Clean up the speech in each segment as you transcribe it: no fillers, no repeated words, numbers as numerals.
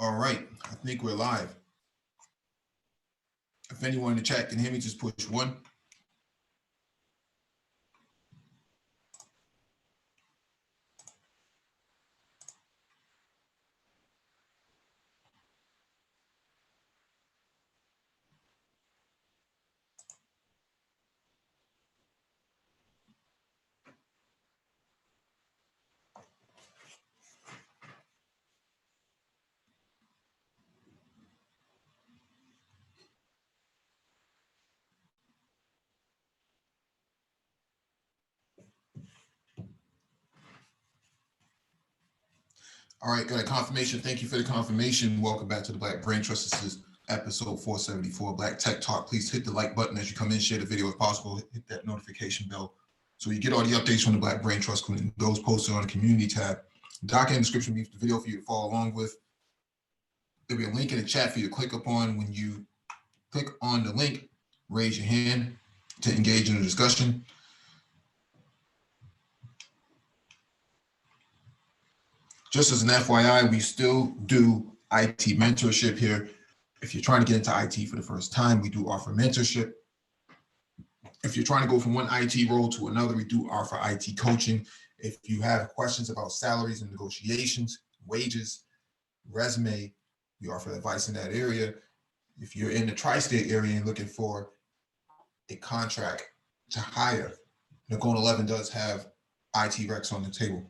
All right, I think we're live. If anyone in the chat can hear me, just push 1. All right, got a confirmation. Thank you for the confirmation. Welcome back to the Black Brain Trust. This is episode 474, Black Tech Talk. Please hit the like button as you come in, share the video if possible, hit that notification bell so you get all the updates from the Black Brain Trust, those posted on the community tab. Doc in the description will be the video for you to follow along with. There'll be a link in the chat for you to click upon. When you click on the link, raise your hand to engage in the discussion. Just as an FYI, we still do IT mentorship here. If you're trying to get into IT for the first time, we do offer mentorship. If you're trying to go from one IT role to another, we do offer IT coaching. If you have questions about salaries and negotiations, wages, resume, we offer advice in that area. If you're in the tri-state area and looking for a contract to hire, Nicole 11 does have IT recs on the table.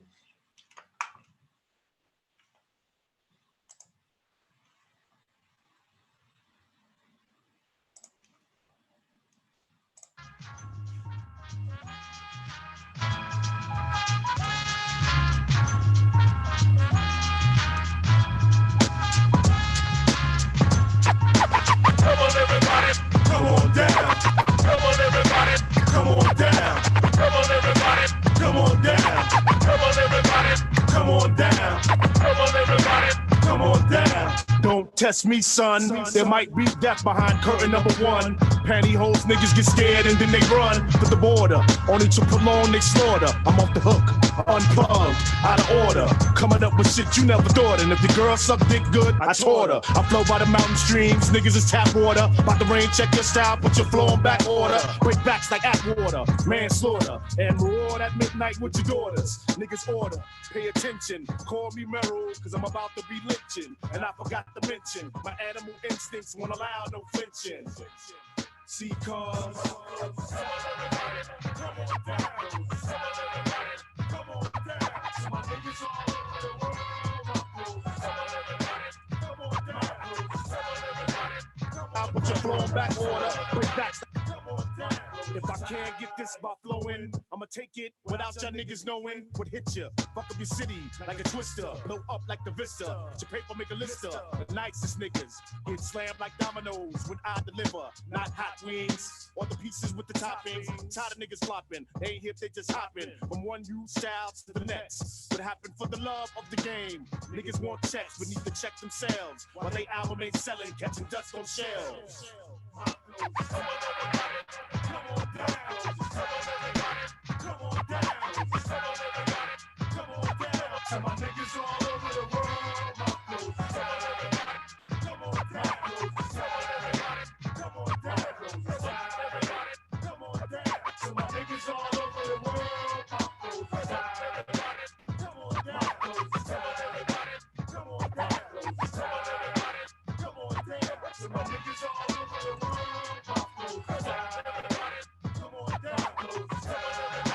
Come on, everybody, come on down. Come on, everybody, come on down. Come on, everybody, come on down. Come on, everybody, come on down. Come on, everybody, come on down. Don't test me, son. There might be death behind curtain number 1. Pantyhose niggas get scared and then they run for the border, only to prolong they slaughter. I'm off the hook, unplugged, out of order, coming up with shit you never thought. And if the girl suck dick good, I taught her. I flow by the mountain streams, niggas is tap water. About the rain, check your style, put your flow in back order. Break backs like Atwater, manslaughter, and roar at midnight with your daughters. Niggas order, pay attention, call me Merrill, cause I'm about to be lynching. And I forgot to mention, my animal instincts won't allow no flinching. See, cuz, come on, everybody, come on down. Come on, everybody, come on down. My niggas all over the world, my bros. Come on, everybody, come on down. Come on, everybody, come on. I'll put your flow in back order, break backs. Come on down. If I can't get this by flowing, I'ma take it without y'all niggas knowing what hit ya. Fuck up your city like a twister, blow up like the Vista. Get your paper, make a list of the nicest niggas. Get slammed like dominoes when I deliver, not hot wings or the pieces with the toppings. Tired of niggas flopping, they ain't hip, they just hopping from one new style to the next. What happened for the love of the game? Niggas want checks, but need to check themselves while they album ain't selling, catching dust on shelves. Come on, everybody, come on down. Come on, everybody, come on down. Come on, everybody, come on down. To my niggas all over the world, my flows. Come on, everybody, come on down. Come on, everybody, come on down. Come on, everybody, come on down. To my niggas all over the world, my flows. Come on, everybody, come on down. Come on, everybody, come on down. Come on, everybody, come on down. To my niggas all over the world, my flows. Come on, everybody, come on down. Come on,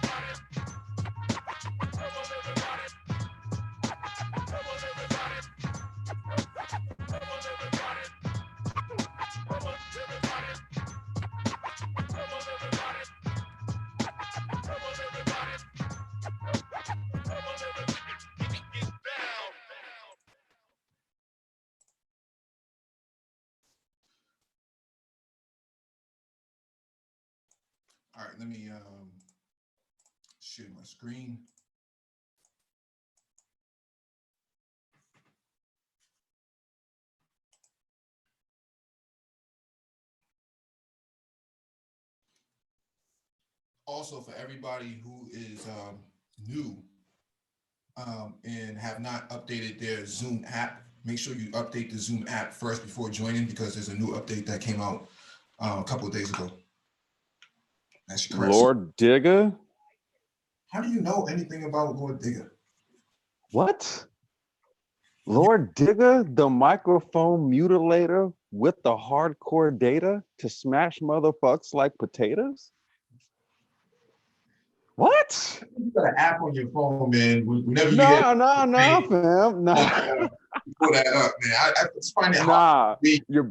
everybody, come on down. Come on, everybody. Come on, everybody. Come on, everybody. Come on, everybody. Come on, everybody. Come on, everybody. Come on, everybody. Come on, everybody. Get down. All right, let me share my screen. Also, for everybody who is new and have not updated their Zoom app, make sure you update the Zoom app first before joining, because there's a new update that came out a couple of days ago. That's correct. Lord Digger? How do you know anything about Lord Digger? What? Lord Digger, the microphone mutilator with the hardcore data to smash motherfucks like potatoes? What? You got an app on your phone, man. Whenever you No, hear fam. Nah. pull that up, man. I just find it hard. Nah. to read. Your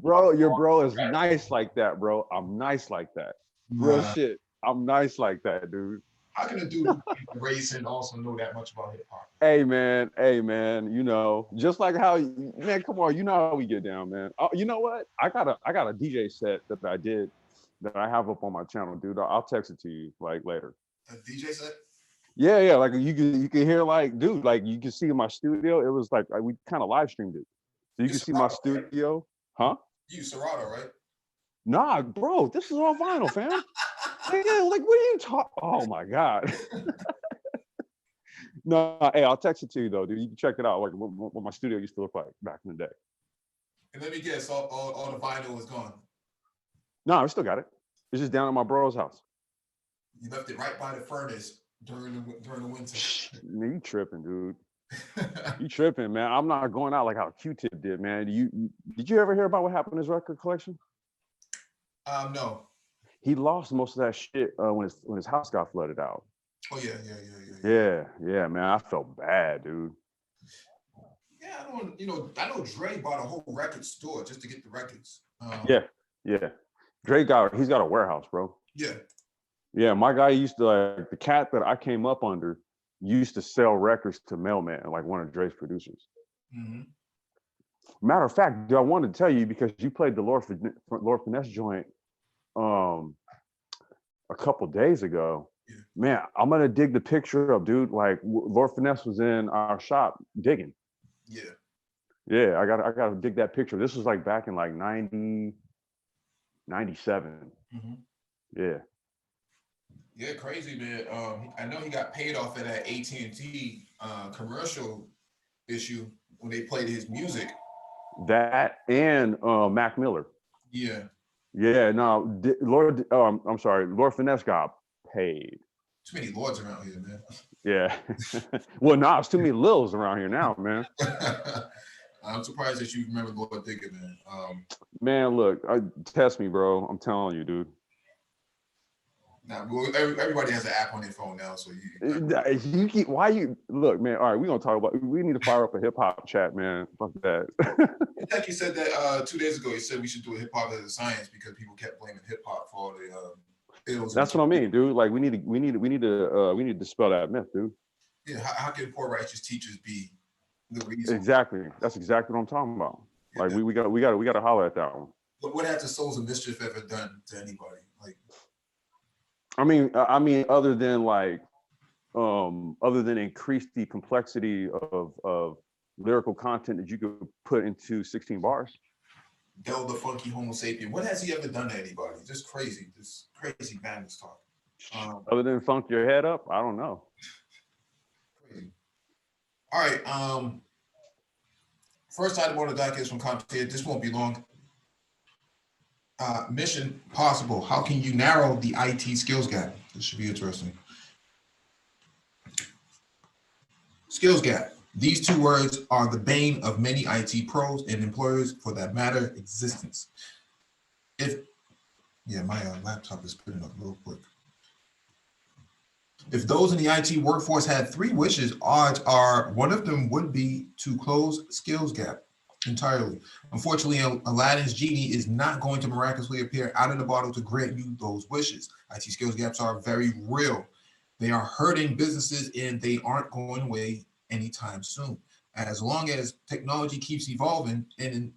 bro is nice like that, bro. I'm nice like that. Real shit. I'm nice like that, dude. How can a dude who race and also know that much about hip hop? Hey man, you know, just like how, man, come on, you know how we get down, man. Oh, you know what? I got a DJ set that I did that I have up on my channel, dude. I'll text it to you like later. A DJ set? Yeah, like you can hear, like, dude, like you can see in my studio. It was like we kind of live streamed it, so you can see my studio, huh? You Serato, right? Nah, bro, this is all vinyl, fam. Yeah, like what are you talking? Oh my god. No, hey, I'll text it to you though, dude. You can check it out, like what my studio used to look like back in the day. And let me guess, all the vinyl is gone. No, I still got it. It's just down at my bro's house. You left it right by the furnace during the winter. Man, you tripping, dude. You tripping, man. I'm not going out like how Q-Tip did, man. Did you ever hear about what happened in his record collection? No. He lost most of that shit when his house got flooded out. Oh yeah. Yeah, man. I felt bad, dude. Yeah, I know Dre bought a whole record store just to get the records. Yeah. He's got a warehouse, bro. Yeah. Yeah, my guy used to, like, the cat that I came up under used to sell records to Mailman, like one of Dre's producers. Mm-hmm. Matter of fact, dude, I wanted to tell you because you played the Lord Finesse joint a couple days ago. Yeah. Man, I'm gonna dig the picture up, dude. Like Lord Finesse was in our shop digging. Yeah, I gotta dig that picture. This was like back in like 90, 97. Mm-hmm. Yeah. Yeah, crazy, man. I know he got paid off of that AT&T commercial issue when they played his music. That and Mac Miller. Yeah. Yeah, no, Lord Finesse got paid. Too many lords around here, man. Yeah. Well, nah, it's too many Lils around here now, man. I'm surprised that you remember Lord Digger, man. Man, look, test me, bro. I'm telling you, dude. Now, everybody has an app on their phone now, so you keep, why you look, man. All right, we need to fire up a hip hop chat, man. Fuck that. Like you said that 2 days ago. You said we should do a hip hop as a science because people kept blaming hip hop for all the ills. That's what I mean, dude. Like we need to dispel that myth, dude. Yeah, how can poor righteous teachers be the reason? Exactly. That's exactly what I'm talking about. Yeah, like we got to holler at that one. But what has the Souls of Mischief ever done to anybody? Like, I mean, other than increase the complexity of lyrical content that you could put into 16 bars. Del the funky Homo sapien. What has he ever done to anybody? Just crazy, madness talk. Other than funk your head up, I don't know. Crazy. All right. First item on the docket is from Computer. This won't be long. Mission possible. How can you narrow the IT skills gap? This should be interesting. Skills gap. These two words are the bane of many IT pros and employers for that matter existence. My laptop is spinning up real quick. If those in the IT workforce had 3 wishes, odds are one of them would be to close skills gap entirely. Unfortunately, Aladdin's genie is not going to miraculously appear out of the bottle to grant you those wishes. IT skills gaps are very real. They are hurting businesses and they aren't going away anytime soon. As long as technology keeps evolving, and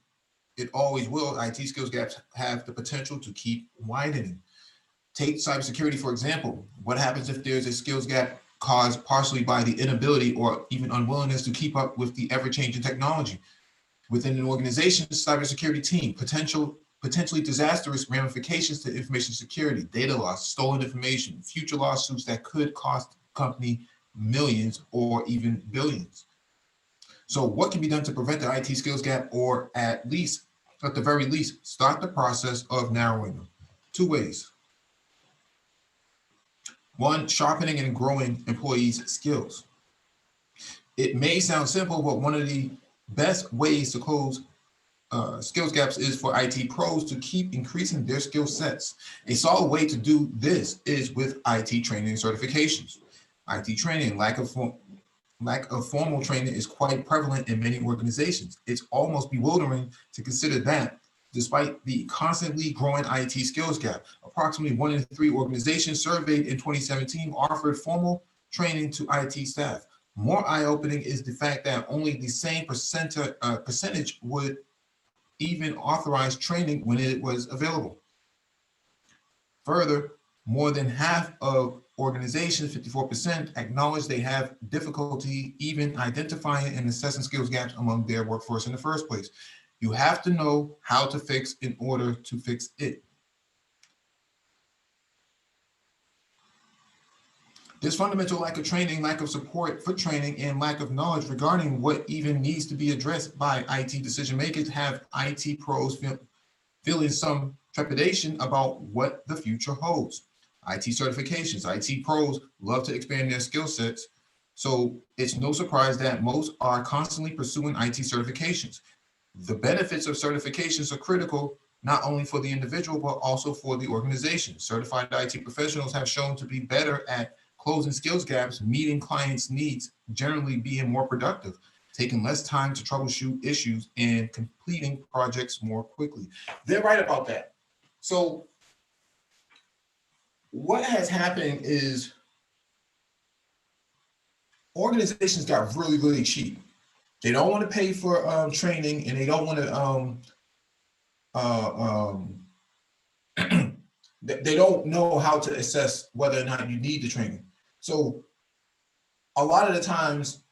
it always will, IT skills gaps have the potential to keep widening. Take cybersecurity, for example. What happens if there's a skills gap caused partially by the inability or even unwillingness to keep up with the ever-changing technology? Within an organization's cybersecurity team, potential potentially disastrous ramifications to information security, data loss, stolen information, future lawsuits that could cost company millions or even billions. So what can be done to prevent the IT skills gap, or at the very least, start the process of narrowing them? Two ways. One, sharpening and growing employees' skills. It may sound simple, but one of the best ways to close skills gaps is for IT pros to keep increasing their skill sets. A solid way to do this is with IT training and certifications. IT training, lack of formal training is quite prevalent in many organizations. It's almost bewildering to consider that despite the constantly growing IT skills gap, approximately 1 in 3 organizations surveyed in 2017 offered formal training to IT staff. More eye-opening is the fact that only the same percentage would even authorize training when it was available. Further, more than half of organizations, 54%, acknowledge they have difficulty even identifying and assessing skills gaps among their workforce in the first place. You have to know how to fix in order to fix it. This fundamental lack of training, lack of support for training, and lack of knowledge regarding what even needs to be addressed by IT decision makers have IT pros feeling some trepidation about what the future holds. IT certifications, IT pros love to expand their skill sets, so it's no surprise that most are constantly pursuing IT certifications. The benefits of certifications are critical not only for the individual, but also for the organization. Certified IT professionals have shown to be better at closing skills gaps, meeting clients' needs, generally being more productive, taking less time to troubleshoot issues, and completing projects more quickly. They're right about that. So what has happened is organizations got really, really cheap. They don't want to pay for training, and they don't want to they don't know how to assess whether or not you need the training. So a lot of the times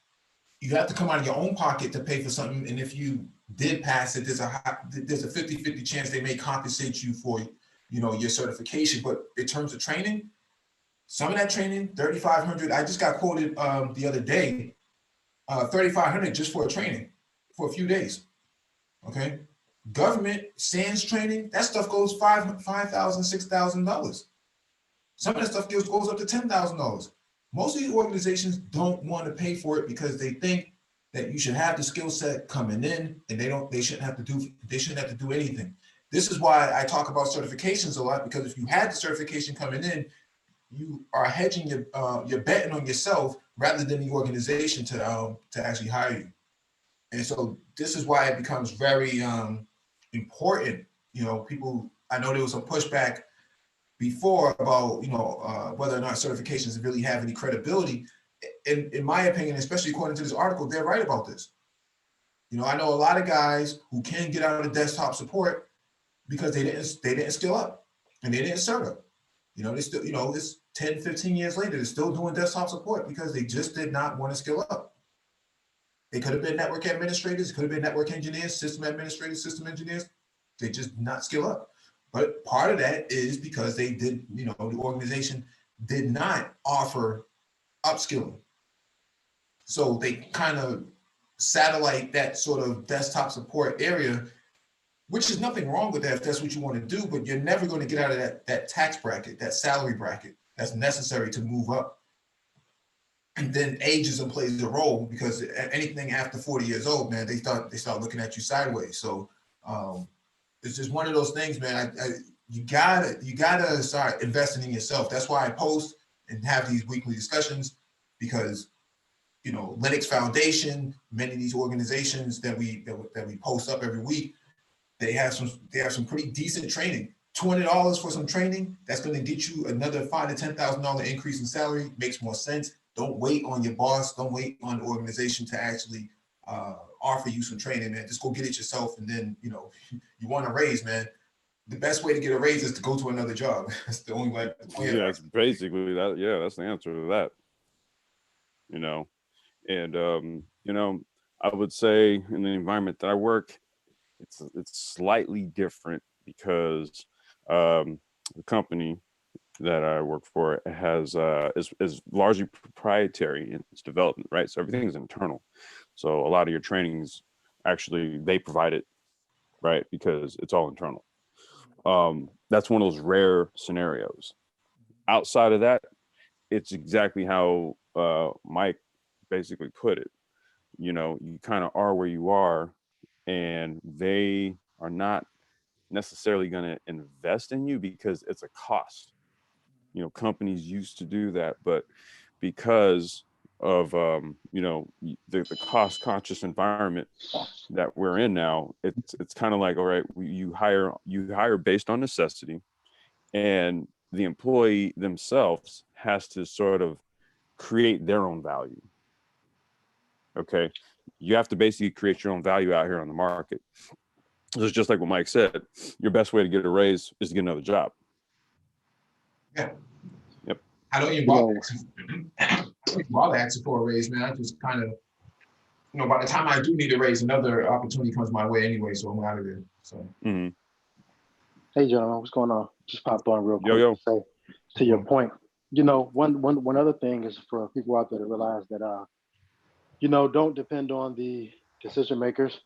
you have to come out of your own pocket to pay for something. And if you did pass it, there's a 50-50 chance they may compensate you for, your certification. But in terms of training, some of that training, $3,500, I just got quoted the other day, $3,500 just for a training for a few days. Okay. Government SANS training, that stuff goes $5,000, $6,000. Some of that stuff goes up to $10,000. Most of these organizations don't want to pay for it because they think that you should have the skill set coming in, and they shouldn't have to do anything. This is why I talk about certifications a lot, because if you had the certification coming in, you are hedging you're betting on yourself rather than the organization to actually hire you. And so this is why it becomes very important. I know there was some pushback before about whether or not certifications really have any credibility. In my opinion, especially according to this article, they're right about this. I know a lot of guys who can get out of desktop support because they didn't skill up and they didn't cert up. They still, it's 10, 15 years later, they're still doing desktop support because they just did not want to skill up. They could have been network administrators, could have been network engineers, system administrators, system engineers. They just did not skill up. But part of that is because they did, the organization did not offer upskilling. So they kind of satellite that sort of desktop support area, which is nothing wrong with that if that's what you want to do, but you're never going to get out of that tax bracket, that salary bracket that's necessary to move up. And then ageism plays a role, because anything after 40 years old, man, they start looking at you sideways. So it's just one of those things, man. You gotta start investing in yourself. That's why I post and have these weekly discussions, because Linux Foundation, many of these organizations that we post up every week, they have some pretty decent training. $200 for some training, that's going to get you another $5,000 to $10,000 increase in salary. Makes more sense. Don't wait on your boss. Don't wait on the organization to actually offer you some training, man. Just go get it yourself. And then, you want a raise, man. The best way to get a raise is to go to another job. That's the only way. Yeah, it's basically that. Yeah, that's the answer to that. And I would say in the environment that I work, it's slightly different, because the company that I work for has is largely proprietary in its development, right? So everything is internal. So a lot of your trainings, actually, they provide it, right? Because it's all internal. That's one of those rare scenarios. Outside of that, it's exactly how Mike basically put it. You know, you kind of are where you are, and they are not necessarily going to invest in you because it's a cost. You know, companies used to do that, but because of you know, the cost conscious environment that we're in now, it's kind of like, all right, you hire based on necessity, and the employee themselves has to sort of create their own value. Okay, you have to basically create your own value out here on the market. So it's just like what Mike said, your best way to get a raise is to get another job. Yeah. Yep. I don't even bother asking for a raise, man. I just kind of, you know, by the time I do need a raise, another opportunity comes my way anyway, so I'm out of there. So. Hey, gentlemen, what's going on? Just popped on real quick. Yo. To say, to your point, you know, one other thing is for people out there to realize that, you know, don't depend on the decision makers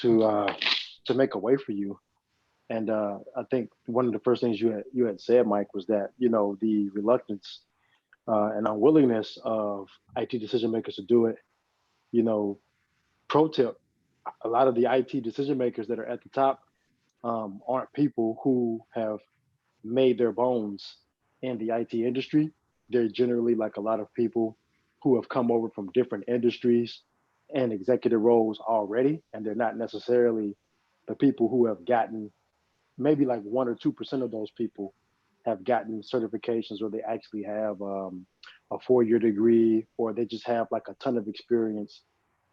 to make a way for you. And I think one of the first things you had said, Mike, was that, you know, the reluctance and unwillingness of IT decision makers to do it. You know, pro tip: a lot of the IT decision makers that are at the top aren't people who have made their bones in the IT industry. They're generally like a lot of people who have come over from different industries and executive roles already, and they're not necessarily the people who have gotten, maybe like 1 or 2% of those people have gotten certifications, or they actually have a 4-year degree, or they just have like a ton of experience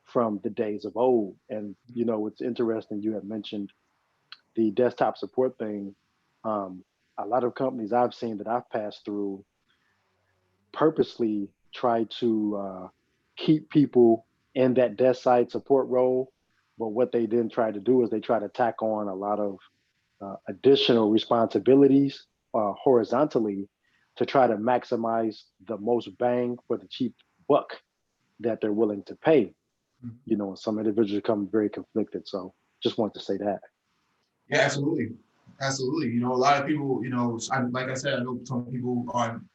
from the days of old. And, you know, it's interesting, you had mentioned the desktop support thing. A lot of companies I've seen that I've passed through purposely try to keep people in that desk side support role. But what they then try to do is they try to tack on a lot of additional responsibilities horizontally to try to maximize the most bang for the cheap buck that they're willing to pay. You know, some individuals become very conflicted. So just want to say that. Yeah, absolutely. Absolutely. You know, a lot of people, you know, like I said, I know some people on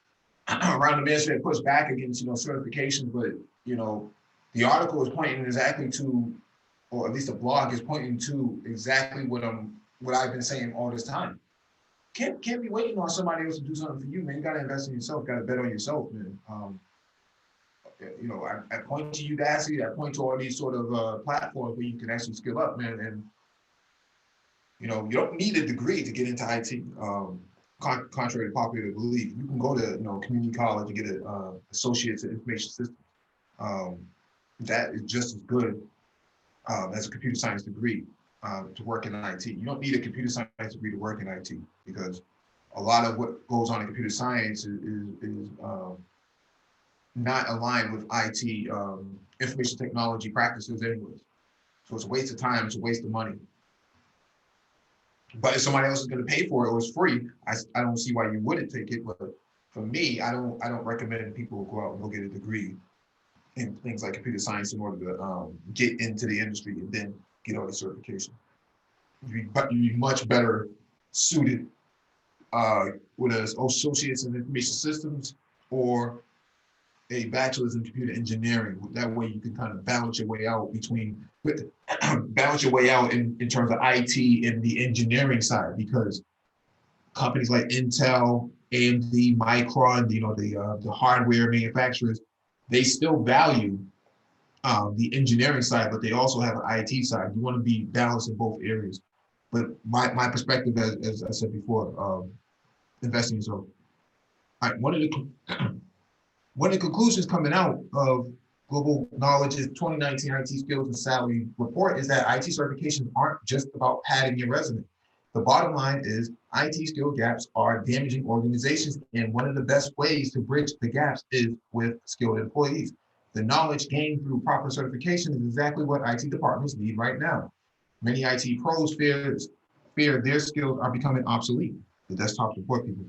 around the ministry that push back against, you know, certifications, but, you know, the article is pointing exactly to, or at least the blog is pointing to exactly what I've been saying all this time. Can't be waiting on somebody else to do something for you, man. You got to invest in yourself. Got to bet on yourself, man. You know, I point to Udacity. I point to all these sort of platforms where you can actually skill up, man. And you know, you don't need a degree to get into IT. Contrary to popular belief, you can go to, you know, community college and get an associate's in information systems. That is just as good as a computer science degree to work in IT. You don't need a computer science degree to work in IT, because a lot of what goes on in computer science is not aligned with IT information technology practices anyways. So it's a waste of time, it's a waste of money. But if somebody else is going to pay for it or it's free, I don't see why you wouldn't take it. But for me, I don't recommend people go out and go get a degree in things like computer science in order to get into the industry and then get all the certification. You'd be much better suited with an associate's in information systems or a bachelor's in computer engineering. That way you can kind of balance your way out in terms of IT and the engineering side, because companies like Intel, AMD, Micron, you know, the hardware manufacturers, they still value the engineering side, but they also have an IT side. You want to be balanced in both areas. But my perspective, as I said before, investing in yourself. All right, one of the conclusions coming out of Global Knowledge's 2019 IT Skills and Salary Report is that IT certifications aren't just about padding your resume. The bottom line is IT skill gaps are damaging organizations, and one of the best ways to bridge the gaps is with skilled employees. The knowledge gained through proper certification is exactly what IT departments need right now. Many IT pros fear their skills are becoming obsolete, the desktop support people.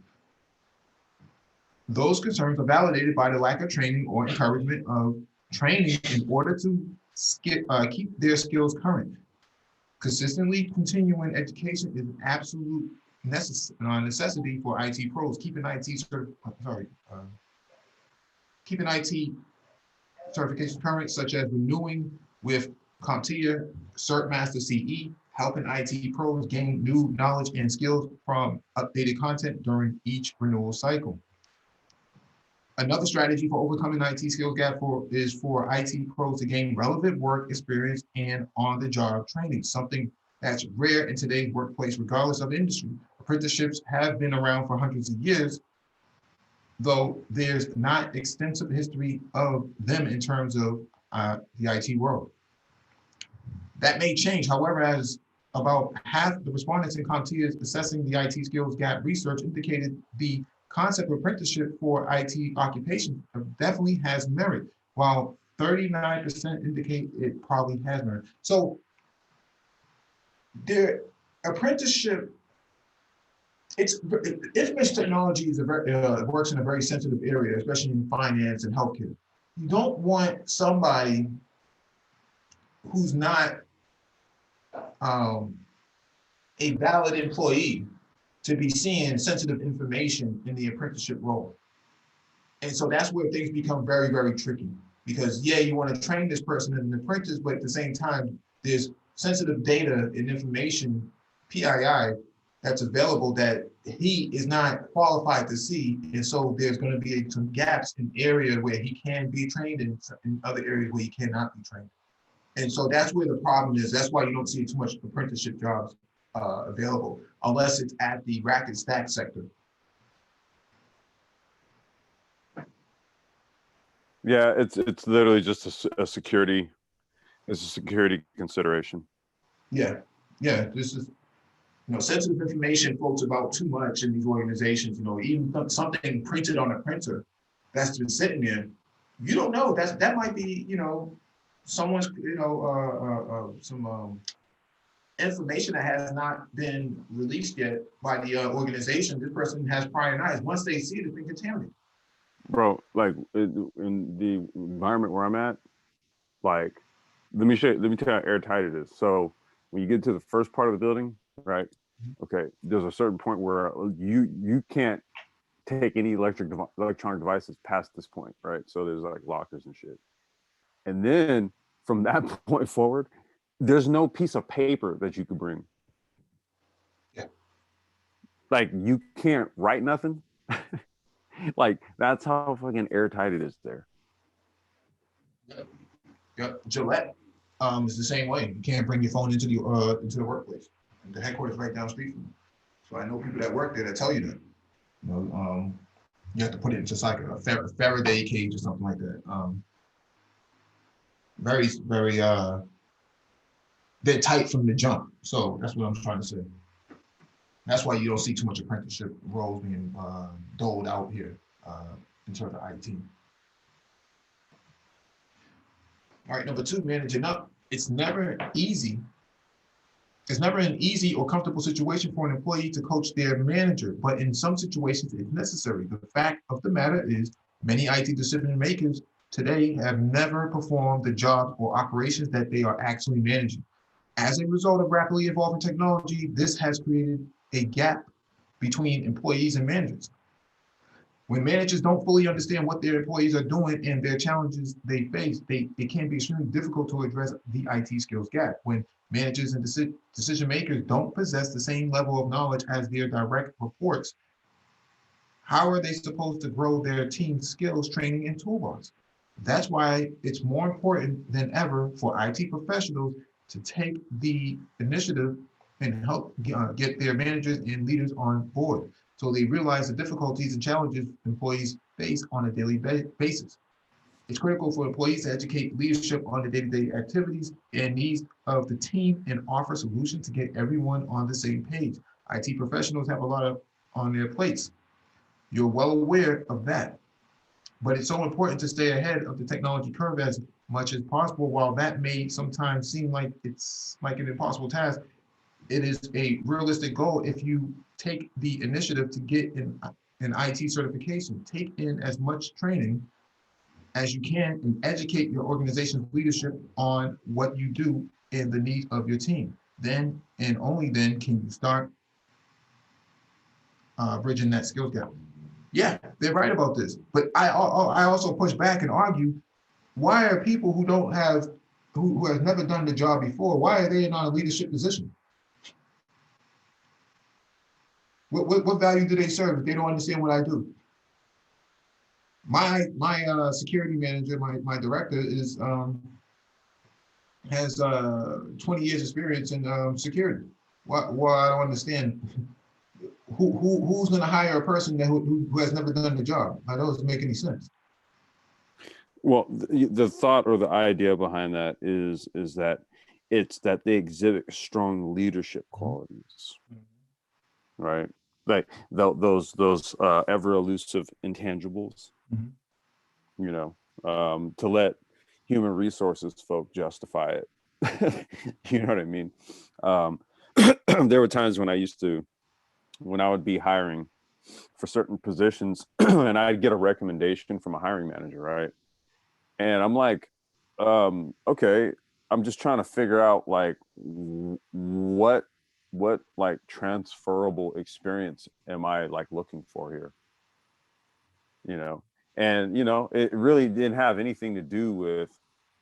Those concerns are validated by the lack of training or encouragement of training in order to keep their skills current. Consistently continuing education is an absolute necessity for IT pros. Keeping IT certifications current, such as renewing with CompTIA, CertMaster CE, helping IT pros gain new knowledge and skills from updated content during each renewal cycle. Another strategy for overcoming IT skills gap is for IT pros to gain relevant work experience and on-the-job training, something that's rare in today's workplace, regardless of industry. Apprenticeships have been around for hundreds of years, though there's not extensive history of them in terms of the IT world. That may change, however, as about half the respondents in CompTIA's assessing the IT skills gap research indicated the concept of apprenticeship for IT occupations definitely has merit, while 39% indicate it probably has merit. So their apprenticeship, information technology is works in a very sensitive area, especially in finance and healthcare. You don't want somebody who's not a valid employee to be seeing sensitive information in the apprenticeship role. And so that's where things become very, very tricky, because yeah, you want to train this person as an apprentice, but at the same time, there's sensitive data and information, PII, that's available that he is not qualified to see. And so there's going to be some gaps in area where he can be trained and in other areas where he cannot be trained. And so that's where the problem is. That's why you don't see too much apprenticeship jobs available, unless it's at the rack and stack sector. Yeah, it's literally just a security. It's a security consideration. Yeah, this is, sensitive information floats about too much in these organizations. Even something printed on a printer that's been sitting there, you don't know that might be, someone's, some information that has not been released yet by the organization. This person has prior knowledge. Once they see it, it's been contaminated. Bro, like in the environment where I'm at, like, let me tell you how airtight it is. So when you get to the first part of the building, right? Okay, there's a certain point where you can't take any electronic devices past this point, right? So there's like lockers and shit. And then from that point forward, there's no piece of paper that you could bring. Yeah. Like, you can't write nothing. Like, that's how fucking airtight it is there. Yep. Gillette is the same way. You can't bring your phone into the workplace. And the headquarters right down the street from you. So I know people that work there that tell you that. You have to put it into like a Faraday cage or something like that. Very, very they're tight from the jump. So that's what I'm trying to say. That's why you don't see too much apprenticeship roles being doled out here in terms of IT. All right, number 2, managing up. It's never easy. It's never an easy or comfortable situation for an employee to coach their manager, but in some situations it's necessary. The fact of the matter is many IT decision makers today have never performed the jobs or operations that they are actually managing. As a result of rapidly evolving technology, this has created a gap between employees and managers. When managers don't fully understand what their employees are doing and their challenges they face, it can be extremely difficult to address the IT skills gap. When managers and decision makers don't possess the same level of knowledge as their direct reports, how are they supposed to grow their team's skills, training, and toolbars? That's why it's more important than ever for IT professionals to take the initiative and help get their managers and leaders on board, so they realize the difficulties and challenges employees face on a daily basis. It's critical for employees to educate leadership on the day-to-day activities and needs of the team and offer solutions to get everyone on the same page. IT professionals have a lot on their plates. You're well aware of that, but it's so important to stay ahead of the technology curve as much as possible. While that may sometimes seem like it's like an impossible task, it is a realistic goal if you take the initiative to get an IT certification. Take in as much training as you can and educate your organization's leadership on what you do and the needs of your team. Then and only then can you start bridging that skills gap. Yeah, they're right about this. But I also push back and argue, why are people who don't have, who have never done the job before, why are they not in a leadership position? What value do they serve if they don't understand what I do? My security manager, my director is has 20 years experience in security. Well, I don't understand. Who's going to hire a person who has never done the job? That doesn't make any sense. Well, the thought or the idea behind that is that it's that they exhibit strong leadership qualities, right? Like those ever elusive intangibles, you know, to let human resources folk justify it. You know what I mean? There were times when I would be hiring for certain positions and I'd get a recommendation from a hiring manager, right? And I'm like, okay, I'm just trying to figure out like what like transferable experience am I like looking for here? You know, and you know, it really didn't have anything to do with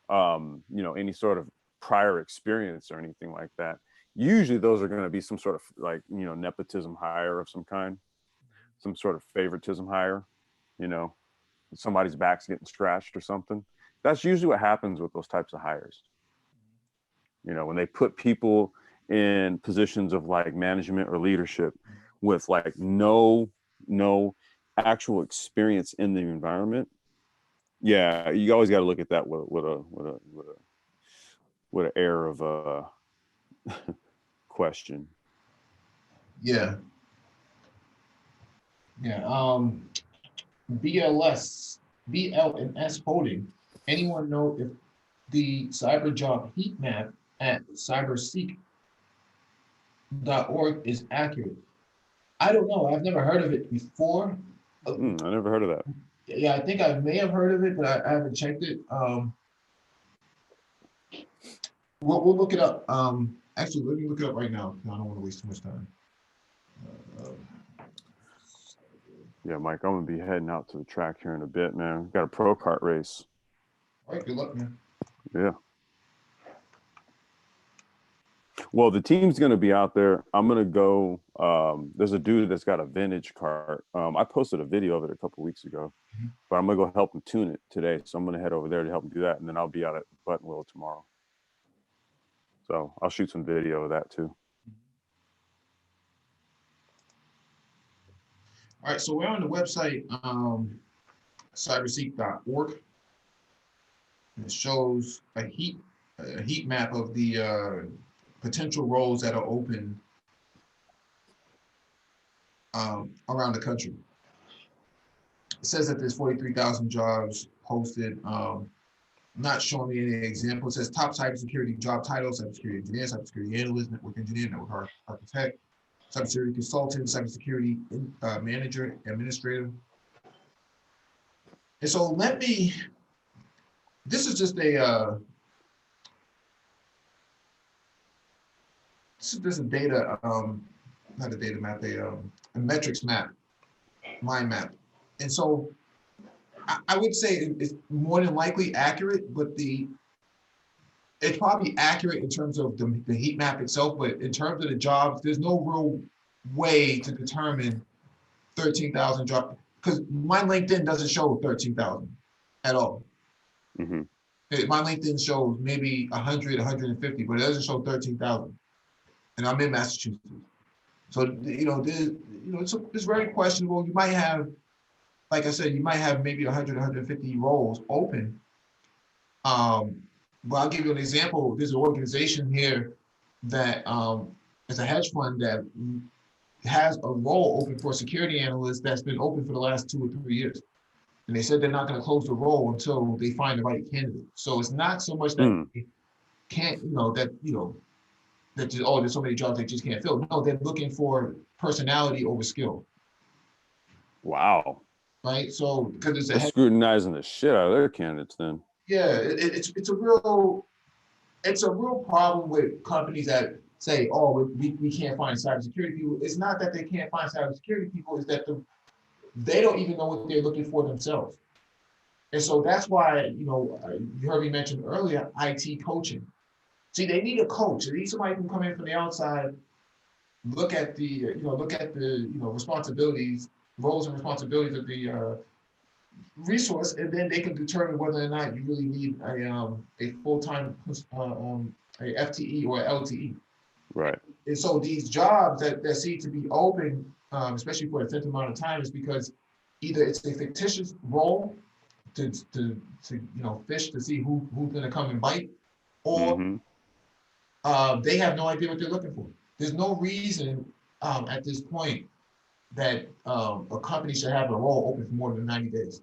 you know, any sort of prior experience or anything like that. Usually those are going to be some sort of like, you know, nepotism hire of some kind, some sort of favoritism hire, you know, somebody's back's getting scratched or something. That's usually what happens with those types of hires. You know, when they put people in positions of like management or leadership with like no actual experience in the environment. Yeah, you always got to look at that with an air of question. Yeah. BLS Holding. Anyone know if the cyber job heat map at cyberseek.org is accurate? I don't know. I've never heard of it before. I never heard of that. Yeah, I think I may have heard of it, but I haven't checked it. We'll look it up. Actually, let me look it up right now. I don't want to waste too much time. Yeah, Mike, I'm gonna be heading out to the track here in a bit, man. Got a pro kart race. All right, good luck, man. Yeah. Well, the team's gonna be out there. I'm gonna go. There's a dude that's got a vintage cart. I posted a video of it a couple weeks ago, but I'm gonna go help him tune it today. So I'm gonna head over there to help him do that, and then I'll be out at Buttonwillow tomorrow. So I'll shoot some video of that too. All right, so we're on the website, cyberseek.org. It shows a heat map of the potential roles that are open around the country. It says that there's 43,000 jobs posted. Not showing me any example. It says top cybersecurity job titles: cybersecurity engineer, cybersecurity analyst, network engineer, network architect, cybersecurity consultant, cybersecurity manager, administrator. And so this is just a data, not a data map, a metrics map, mind map. And so I would say it's more than likely accurate, but it's probably accurate in terms of the heat map itself, but in terms of the jobs, there's no real way to determine 13,000 jobs, because my LinkedIn doesn't show 13,000 at all. Mm-hmm. My LinkedIn shows maybe 100, 150, but it doesn't show 13,000. And I'm in Massachusetts. So, it's very questionable. You might have, like I said, you might have maybe 100, 150 roles open. But I'll give you an example. There's an organization here that is a hedge fund that has a role open for a security analyst that's been open for the last 2 or 3 years. And they said they're not going to close the role until they find the right candidate. So it's not so much that they can't, that just, oh, there's so many jobs they just can't fill. No, they're looking for personality over skill. Wow. Right. So because it's they're scrutinizing the shit out of their candidates then. Yeah, it's a real problem with companies that say, oh, we can't find cybersecurity people. It's not that they can't find cybersecurity people, it's that they don't even know what they're looking for themselves. And so that's why, you heard me mention earlier, IT coaching. See, they need a coach. They need somebody who can come in from the outside, look at the responsibilities, roles and responsibilities of the resource, and then they can determine whether or not you really need a full-time a FTE or LTE. Right. And so these jobs that seem to be open, especially for a certain amount of time, is because either it's a fictitious role to fish to see who's going to come and bite, or they have no idea what they're looking for. There's no reason at this point that a company should have a role open for more than 90 days.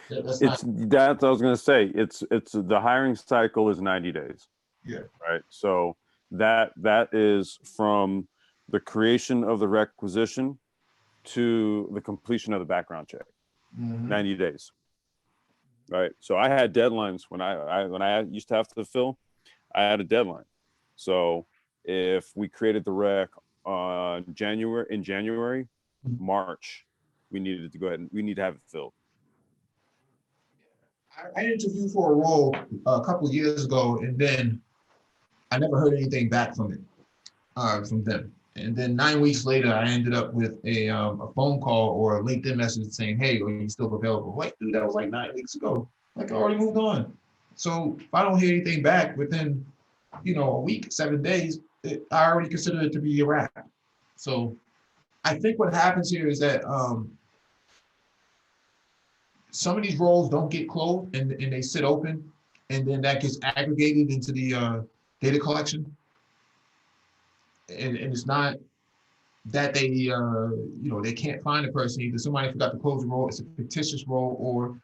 That's what I was going to say. It's the hiring cycle is 90 days. Yeah. Right. So that is from the creation of the requisition to the completion of the background check. 90 days. Right. So I had deadlines when I used to have to fill. I had a deadline. So if we created the rec in January, March, we needed to go ahead and we need to have it filled. I interviewed for a role a couple of years ago, and then I never heard anything back from them. And then 9 weeks later, I ended up with a phone call or a LinkedIn message saying, "Hey, are you still available?" Like, dude, that was like 9 weeks ago. Like, I already moved on. So if I don't hear anything back within, a week, 7 days, I already consider it to be a wrap. So I think what happens here is that some of these roles don't get closed and they sit open, and then that gets aggregated into the data collection. And it's not that they can't find a person. Either somebody forgot to close the role, it's a fictitious role, or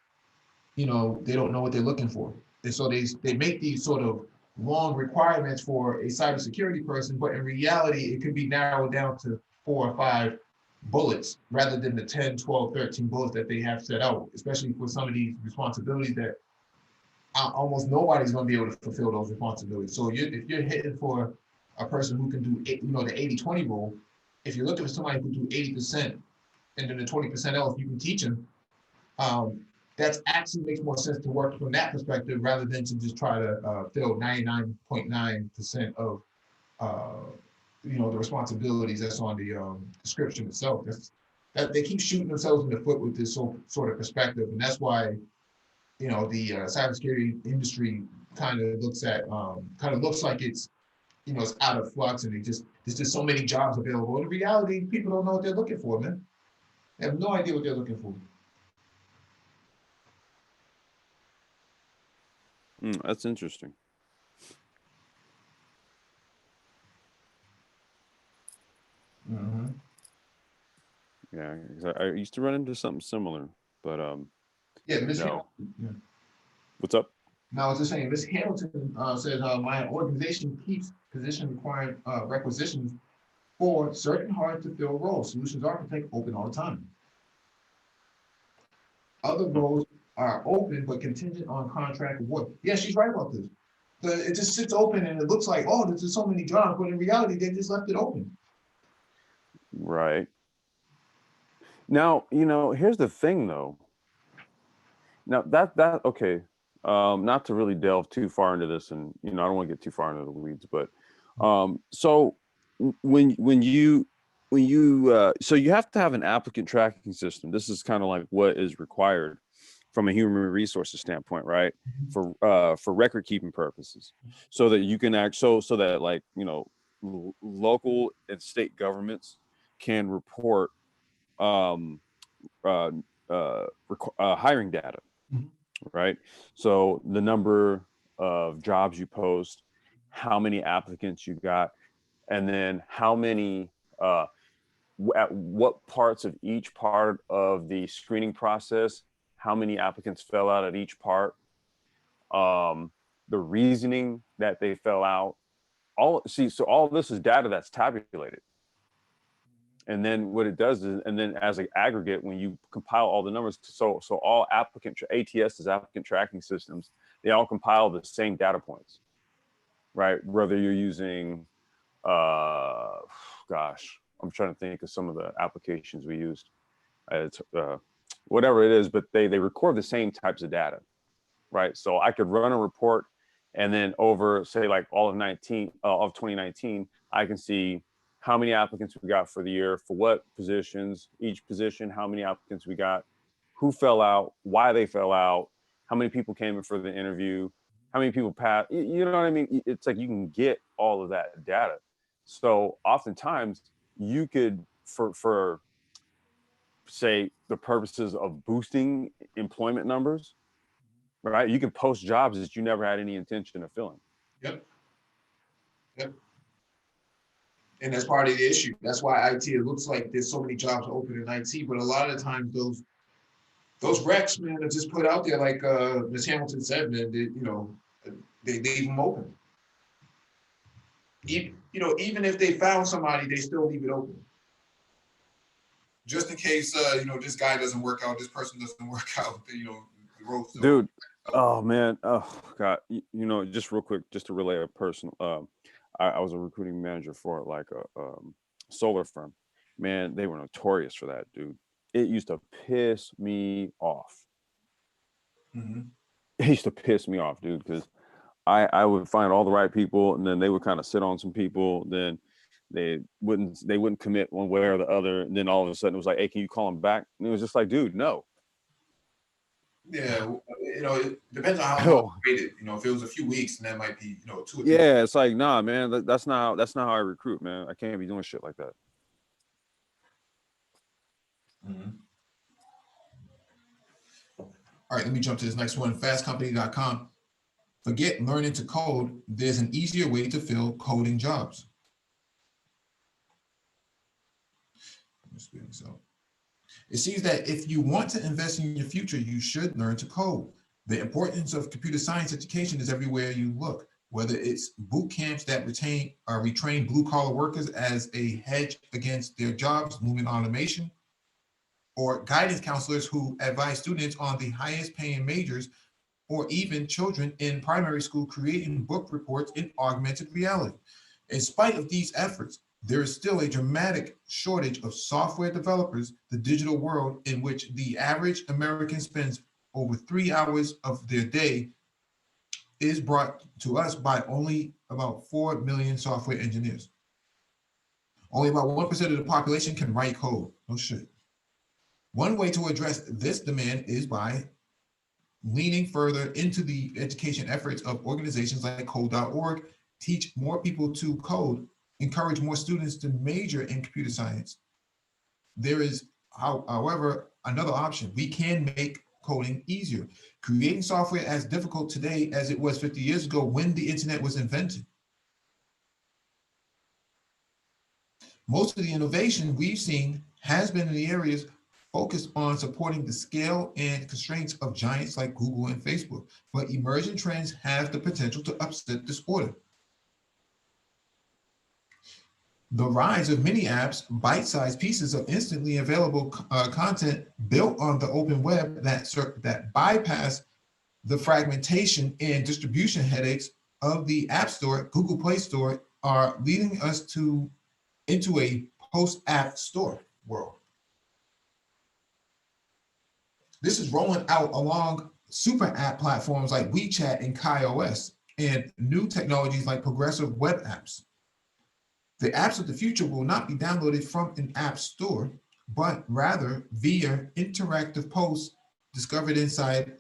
they don't know what they're looking for. And so they make these sort of long requirements for a cybersecurity person, but in reality, it could be narrowed down to 4 or 5 bullets rather than the 10, 12, 13 bullets that they have set out, especially for some of these responsibilities that almost nobody's going to be able to fulfill those responsibilities. So if you're hitting for a person who can do the 80-20 rule, if you're looking for somebody who can do 80% and then the 20% else, you can teach them. That actually makes more sense to work from that perspective rather than to just try to fill 99.9% of the responsibilities that's on the description itself. That they keep shooting themselves in the foot with this sort of perspective, and that's why the cybersecurity industry kind of looks like it's it's out of flux, and there's just so many jobs available. In reality, people don't know what they're looking for, man. They have no idea what they're looking for. That's interesting. Yeah, I used to run into something similar, but yeah, Ms. no. Yeah. What's up? No, I was just saying, Ms. Hamilton says my organization keeps position required requisitions for certain hard to fill roles. Solutions architect open all the time. Other roles are open but contingent on contract award. Yeah, she's right about this. It just sits open and it looks like, oh, there's just so many jobs, but in reality, they just left it open. Right. Now, here's the thing though. Now that okay, not to really delve too far into this, and I don't want to get too far into the weeds, but so when you so you have to have an applicant tracking system. This is kind of like what is required from a human resources standpoint, right? For record keeping purposes, so that you can so that like local and state governments can report hiring data, right? So the number of jobs you post, how many applicants you got, and then how many at what parts of each part of the screening process, how many applicants fell out at each part, the reasoning that they fell out, so all this is data that's tabulated. And then what it does is, and then as an aggregate, when you compile all the numbers, so all ATS is applicant tracking systems, they all compile the same data points, right? Whether you're using, gosh, I'm trying to think of some of the applications we used. It's whatever it is, but they record the same types of data, right? So I could run a report, and then over, say, like all of 2019, I can see how many applicants we got for the year, for what positions, each position, how many applicants we got, who fell out, why they fell out, how many people came in for the interview, how many people passed. You know what I mean? It's like you can get all of that data. So oftentimes you could, for say the purposes of boosting employment numbers, right? You can post jobs that you never had any intention of filling. Yep. And that's part of the issue. That's why IT, it looks like there's so many jobs open in IT, but a lot of the times those recs, man, are just put out there, like Ms. Hamilton said, man, they leave them open. Even if they found somebody, they still leave it open. Just in case, this guy doesn't work out, this person doesn't work out, the road. Dude, oh man, oh God, just real quick, just to relay a personal, I was a recruiting manager for like a solar firm. Man, they were notorious for that, dude. It used to piss me off. Mm-hmm. It used to piss me off, dude, because I would find all the right people, and then they would kind of sit on some people, then they wouldn't commit one way or the other, and then all of a sudden it was like, hey, can you call them back? And it was just like, dude, no. Yeah, it depends on how long you waited. If it was a few weeks, and that might be, 2 or 3. Yeah, it's like, nah, man, that's not how I recruit, man. I can't be doing shit like that. Mm-hmm. All right, let me jump to this next one. Fastcompany.com. Forget learning to code. There's an easier way to fill coding jobs. It seems that if you want to invest in your future, you should learn to code. The importance of computer science education is everywhere you look, whether it's boot camps that retrain blue-collar workers as a hedge against their jobs, moving automation, or guidance counselors who advise students on the highest paying majors, or even children in primary school creating book reports in augmented reality. In spite of these efforts, there is still a dramatic shortage of software developers. The digital world, in which the average American spends over 3 hours of their day, is brought to us by only about 4 million software engineers. Only about 1% of the population can write code. No shit. One way to address this demand is by leaning further into the education efforts of organizations like code.org, teach more people to code, encourage more students to major in computer science. There is, however, another option. We can make coding easier. Creating software as difficult today as it was 50 years ago when the internet was invented. Most of the innovation we've seen has been in the areas focused on supporting the scale and constraints of giants like Google and Facebook, but emerging trends have the potential to upset this order. The rise of mini apps, bite-sized pieces of instantly available content built on the open web that bypass the fragmentation and distribution headaches of the App Store, Google Play Store, are leading us into a post-app store world. This is rolling out along super app platforms like WeChat and KaiOS and new technologies like progressive web apps. The apps of the future will not be downloaded from an app store, but rather via interactive posts discovered inside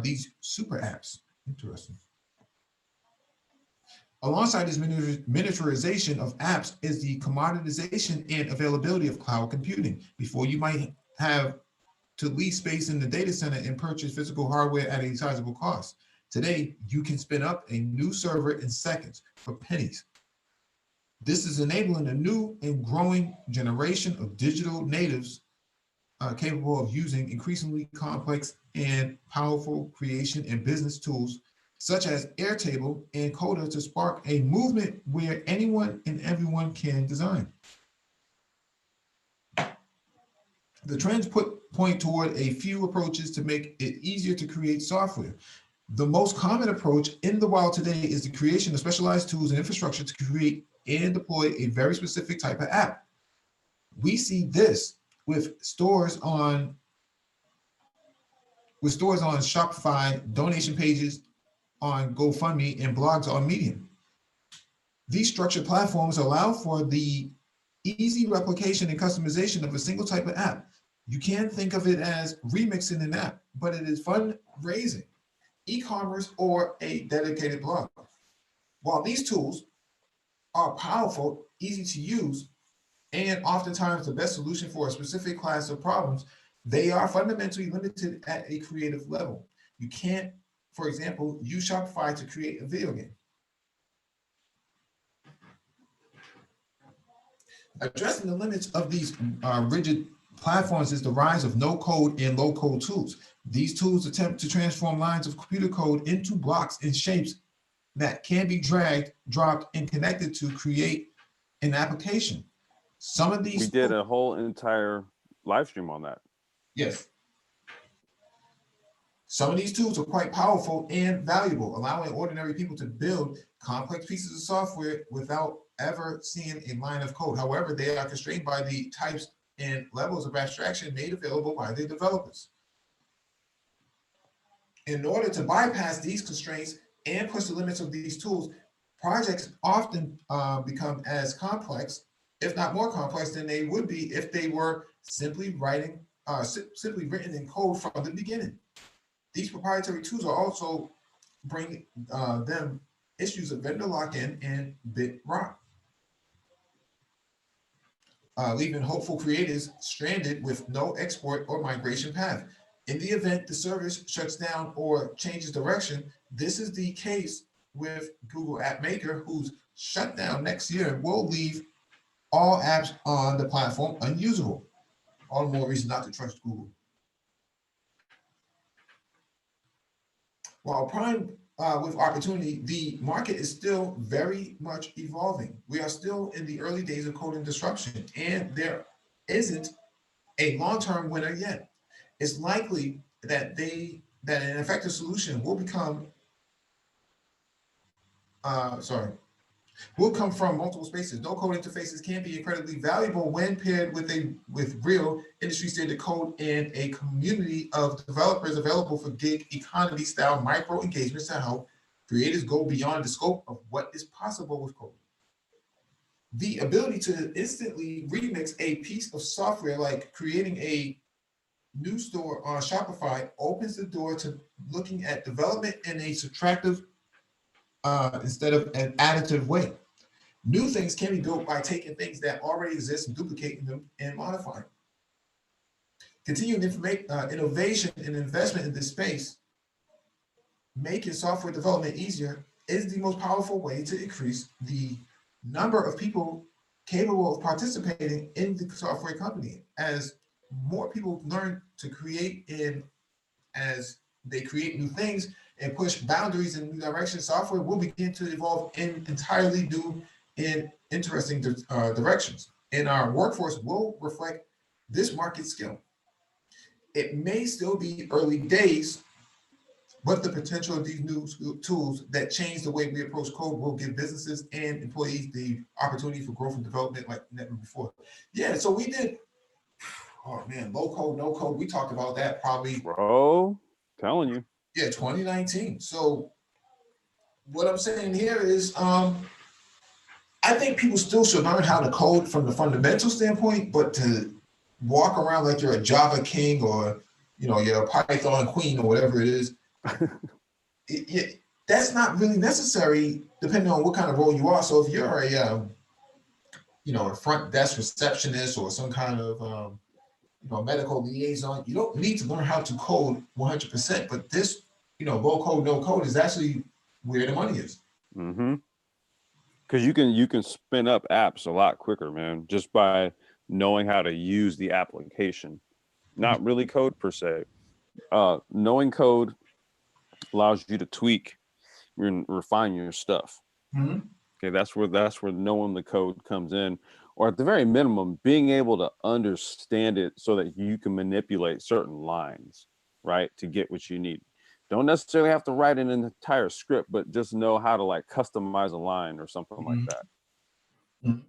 these super apps. Interesting. Alongside this miniaturization of apps is the commoditization and availability of cloud computing. Before, you might have to lease space in the data center and purchase physical hardware at a sizable cost. Today, you can spin up a new server in seconds for pennies. This is enabling a new and growing generation of digital natives capable of using increasingly complex and powerful creation and business tools such as Airtable and Coda to spark a movement where anyone and everyone can design. The trends point toward a few approaches to make it easier to create software. The most common approach in the wild today is the creation of specialized tools and infrastructure to create and deploy a very specific type of app. We see this with stores on Shopify, donation pages on GoFundMe, and blogs on Medium. These structured platforms allow for the easy replication and customization of a single type of app. You can think of it as remixing an app, but it is fundraising, e-commerce, or a dedicated blog. While these tools are powerful, easy to use, and oftentimes the best solution for a specific class of problems, they are fundamentally limited at a creative level. You can't, for example, use Shopify to create a video game. Addressing the limits of these rigid platforms is the rise of no-code and low-code tools. These tools attempt to transform lines of computer code into blocks and shapes that can be dragged, dropped, and connected to create an application. Some of these— We did a whole entire live stream on that. Yes. Some of these tools are quite powerful and valuable, allowing ordinary people to build complex pieces of software without ever seeing a line of code. However, they are constrained by the types and levels of abstraction made available by the developers. In order to bypass these constraints and push the limits of these tools, projects often become as complex, if not more complex, than they would be if they were simply written in code from the beginning. These proprietary tools are also bring them issues of vendor lock-in and bit rot, leaving hopeful creators stranded with no export or migration path. In the event the service shuts down or changes direction, this is the case with Google App Maker, whose shutdown next year will leave all apps on the platform unusable. All the more reason not to trust Google. While prime with opportunity, the market is still very much evolving. We are still in the early days of coding disruption, and there isn't a long-term winner yet. It's likely that an effective solution will come from multiple spaces. No-code interfaces can be incredibly valuable when paired with real industry-standard code and a community of developers available for gig economy-style micro-engagements to help creators go beyond the scope of what is possible with code. The ability to instantly remix a piece of software, like creating a new store on Shopify, opens the door to looking at development in a subtractive instead of an additive way. New things can be built by taking things that already exist and duplicating them and modifying. Continuing innovation and investment in this space, making software development easier, is the most powerful way to increase the number of people capable of participating in the software company. As more people learn to create, and as they create new things and push boundaries in new directions, software will begin to evolve in entirely new and interesting directions. And our workforce will reflect this market scale. It may still be early days, but the potential of these new tools that change the way we approach code will give businesses and employees the opportunity for growth and development like never before. Yeah, so we did, oh man, low code, no code. We talked about that probably. Bro, telling you. Yeah, 2019. So what I'm saying here is, I think people still should learn how to code from the fundamental standpoint, but to walk around like you're a Java king or, you're a Python queen or whatever it is, that's not really necessary depending on what kind of role you are. So if you're a front desk receptionist or some kind of medical liaison, you don't need to learn how to code 100%. But this, low code, no code is actually where the money is. Mm-hmm. Because you can spin up apps a lot quicker, man, just by knowing how to use the application. Not really code per se. Knowing code allows you to tweak refine your stuff. Mm-hmm. Okay, that's where knowing the code comes in, or at the very minimum, being able to understand it so that you can manipulate certain lines, right, to get what you need. Don't necessarily have to write an entire script, but just know how to like customize a line or something like that. Mm-hmm.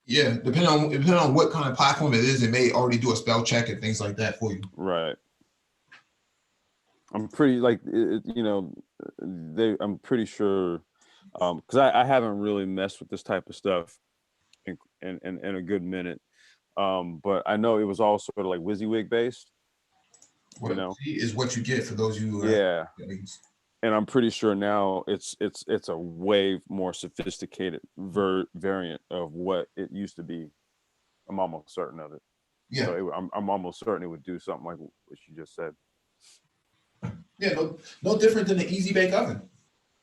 Yeah, depending on what kind of platform it is, it may already do a spell check and things like that for you. Right. I'm pretty like, I'm pretty sure, because I haven't really messed with this type of stuff in a good minute. But I know it was all sort of like WYSIWYG based. What is what you get for those who yeah. And I'm pretty sure now it's a way more sophisticated variant of what it used to be. I'm almost certain of it. Yeah. So I'm almost certain it would do something like what you just said. Yeah, no different than the Easy Bake Oven.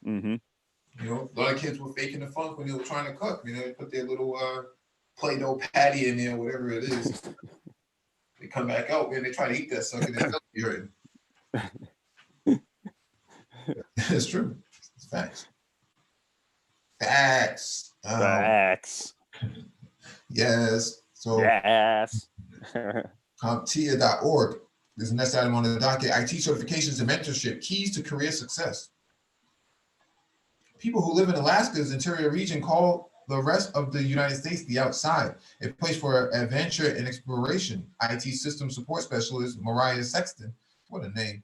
Mm-hmm. You know, a lot of kids were faking the funk when they were trying to cook. You know, they put their little Play-Doh patty in there, whatever it is. They come back out and they try to eat that sucker. You're It's true. It's facts. Facts. Facts. Yes. So yes. CompTIA.org. There's a next item on the docket. IT certifications and mentorship, keys to career success. People who live in Alaska's interior region call the rest of the United States the outside, a place for adventure and exploration. IT system support specialist Mariah Sexton, what a name,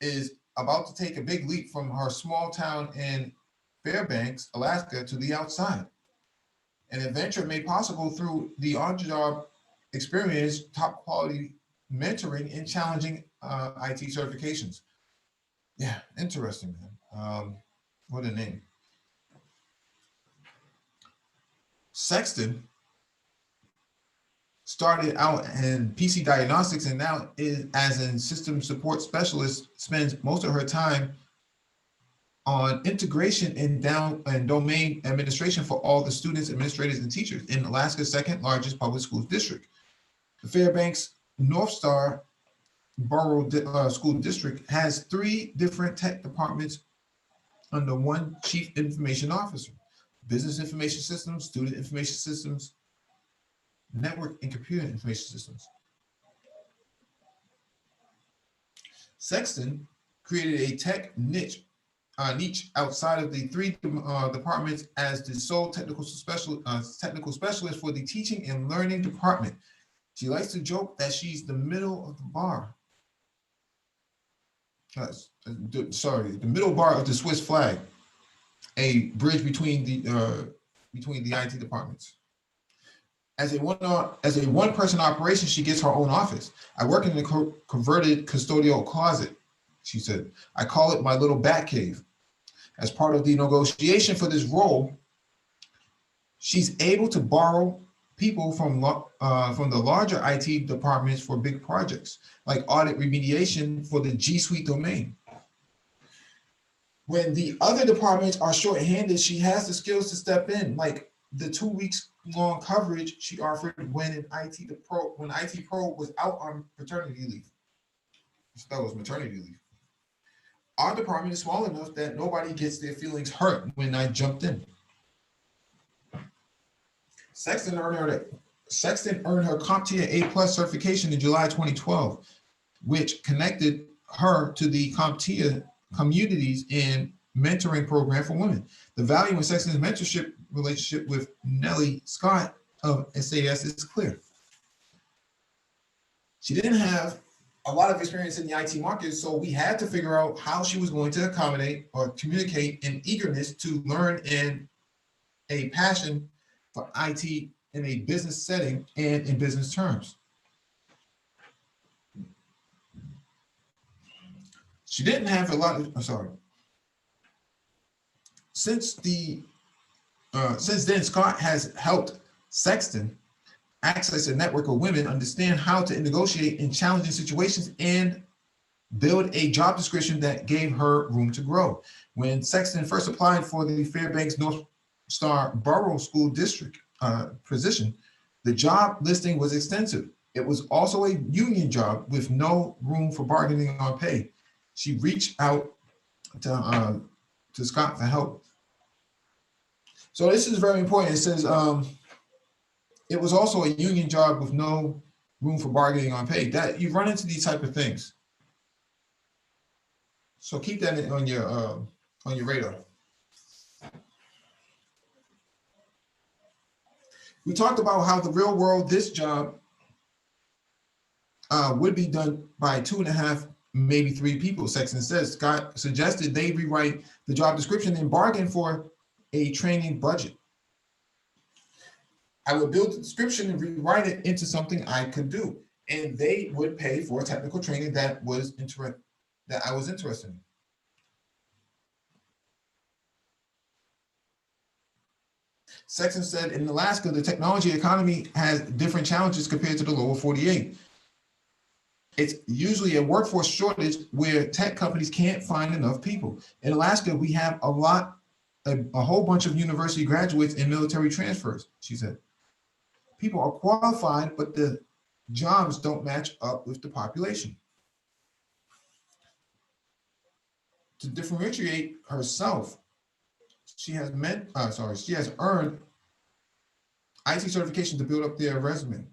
is about to take a big leap from her small town in Fairbanks, Alaska, to the outside. An adventure made possible through the on-job experience, top quality mentoring, and challenging IT certifications. Yeah, interesting, man. What a name. Sexton started out in PC diagnostics and now is as a system support specialist, spends most of her time on integration and domain administration for all the students, administrators, and teachers in Alaska's second largest public schools district. The Fairbanks North Star Borough School District has 3 different tech departments under one chief information officer: business information systems, student information systems, network and computer information systems. Sexton created a tech niche outside of the 3 departments as the sole technical specialist for the teaching and learning department. She likes to joke that she's the middle of the bar. The middle bar of the Swiss flag, a bridge between the IT departments. As a one-person operation, she gets her own office. I work in a converted custodial closet, she said. I call it my little bat cave. As part of the negotiation for this role, she's able to borrow people from the larger IT departments for big projects, like audit remediation for the G Suite domain. When the other departments are short-handed, she has the skills to step in, like the 2 weeks long coverage she offered when IT Pro was out on paternity leave. That was maternity leave. Our department is small enough that nobody gets their feelings hurt when I jumped in. Sexton earned her CompTIA A+ certification in July 2012, which connected her to the CompTIA communities and mentoring program for women. The value in Sexton's mentorship relationship with Nellie Scott of SAS is clear. She didn't have a lot of experience in the IT market, so we had to figure out how she was going to accommodate or communicate an eagerness to learn and a passion for IT in a business setting and in business terms. She didn't have a lot of, Since then, Scott has helped Sexton access a network of women, understand how to negotiate in challenging situations, and build a job description that gave her room to grow. When Sexton first applied for the Fairbanks North Star Borough School District position, the job listing was extensive. It was also a union job with no room for bargaining on pay. She reached out to to Scott for help. So this is very important. It says it was also a union job with no room for bargaining on pay. That you run into these type of things. So keep that on your radar. We talked about how the real world, this job would be done by 2.5, maybe 3 people. Sexton says Scott suggested they rewrite the job description and bargain for a training budget. I would build the description and rewrite it into something I could do, and they would pay for technical training that I was interested in. Sexton said in Alaska, the technology economy has different challenges compared to the lower 48. It's usually a workforce shortage where tech companies can't find enough people. In Alaska, we have a whole bunch of university graduates and military transfers, she said. People are qualified, but the jobs don't match up with the population. To differentiate herself, she has earned IT certification to build up her resume.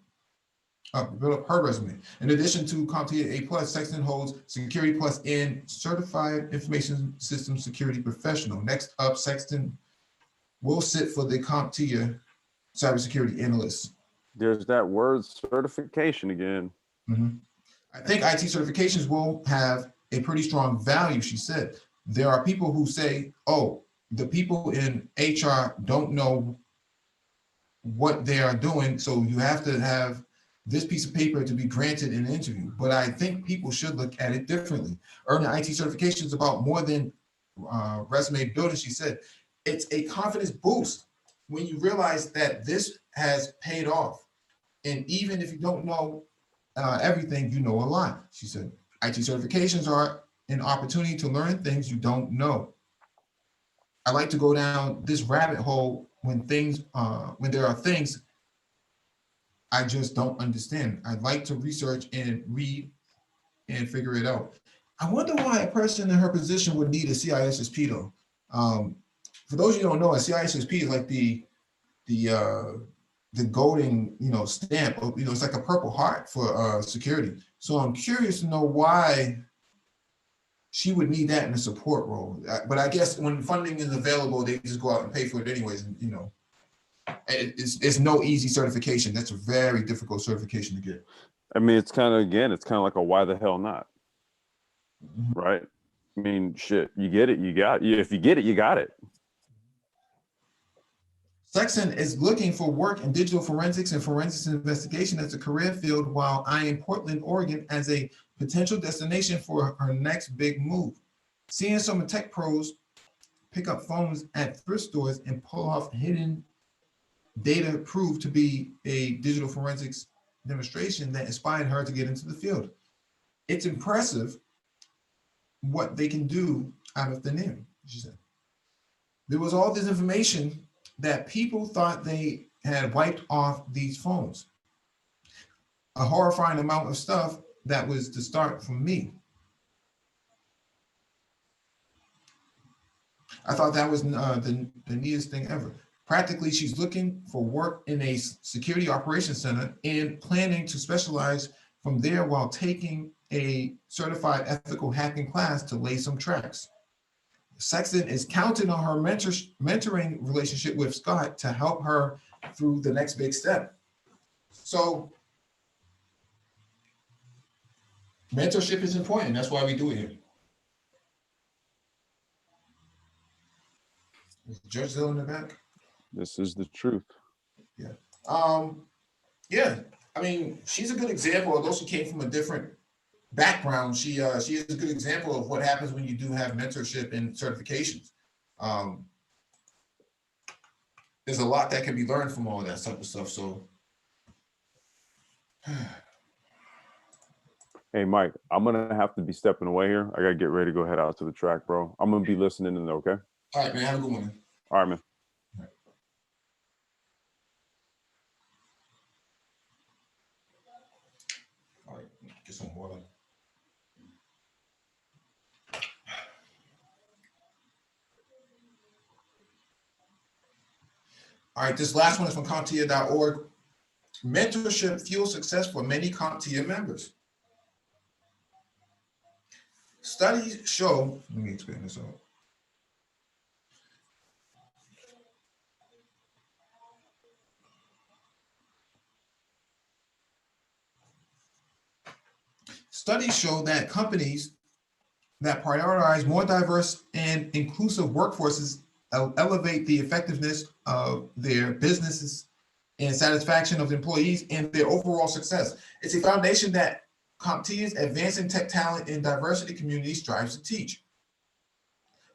In addition to CompTIA A+, Sexton holds Security Plus and Certified Information Systems Security Professional. Next up, Sexton will sit for the CompTIA Cybersecurity Analyst. There's that word certification again. Mm-hmm. I think IT certifications will have a pretty strong value, she said. There are people who say, oh, the people in HR don't know what they are doing, so you have to have this piece of paper to be granted in an interview. But I think people should look at it differently. Earning IT certification is about more than resume building, she said. It's a confidence boost when you realize that this has paid off. And even if you don't know everything, you know a lot, she said. IT certifications are an opportunity to learn things you don't know. I like to go down this rabbit hole when there are things I just don't understand. I like to research and read and figure it out. I wonder why a person in her position would need a CISSP though. For those of you who don't know, a CISSP is like the golden, stamp. It's like a Purple Heart for security. So I'm curious to know why she would need that in a support role. But I guess when funding is available, they just go out and pay for it anyways. And, it's no easy certification. That's a very difficult certification to get. I mean, it's kind of like a why the hell not, right? I mean, shit, you get it, you got it. If you get it, you got it. Sexton is looking for work in digital forensics and forensics investigation as a career field, while eyeing Portland, Oregon as a potential destination for her next big move. Seeing some tech pros pick up phones at thrift stores and pull off hidden data proved to be a digital forensics demonstration that inspired her to get into the field. It's impressive what they can do out of thin air, she said. There was all this information that people thought they had wiped off these phones. A horrifying amount of stuff that was to start from me. I thought that was the neatest thing ever. Practically, she's looking for work in a security operations center and planning to specialize from there while taking a certified ethical hacking class to lay some tracks. Sexton is counting on her mentoring relationship with Scott to help her through the next big step. So mentorship is important. That's why we do it here. Is Judge still in the back? This is the truth. Yeah. Yeah. I mean, she's a good example, although she came from a different background. She is a good example of what happens when you do have mentorship and certifications. There's a lot that can be learned from all that type of stuff. So, hey, Mike, I'm gonna have to be stepping away here. I gotta get ready to go head out to the track, bro. I'm gonna be listening in, okay? All right, man. Have a good one. All right, man. All right, get some water. All right, this last one is from CompTIA.org. Mentorship fuels success for many CompTIA members. Studies show, let me explain this out. Studies show that companies that prioritize more diverse and inclusive workforces elevate the effectiveness of their businesses and satisfaction of employees and their overall success. It's a foundation that CompTIA's Advancing Tech Talent in Diversity Community strives to teach.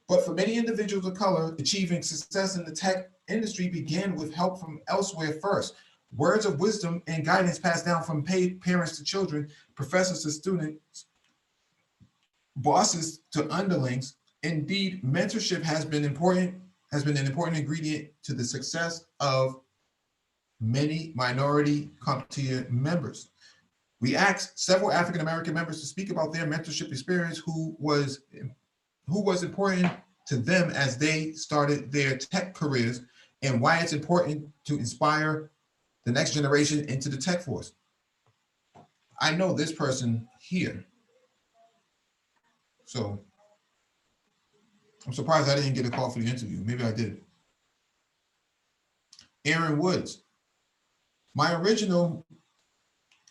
But for many individuals of color, achieving success in the tech industry began with help from elsewhere first. Words of wisdom and guidance passed down from parents to children, professors to students, bosses to underlings. Indeed, mentorship has been an important ingredient to the success of many minority CompTIA members. We asked several African American members to speak about their mentorship experience, who was important to them as they started their tech careers, and why it's important to inspire the next generation into the tech force. I know this person here, so I'm surprised I didn't get a call for the interview. Maybe I did. Aaron Woods. My original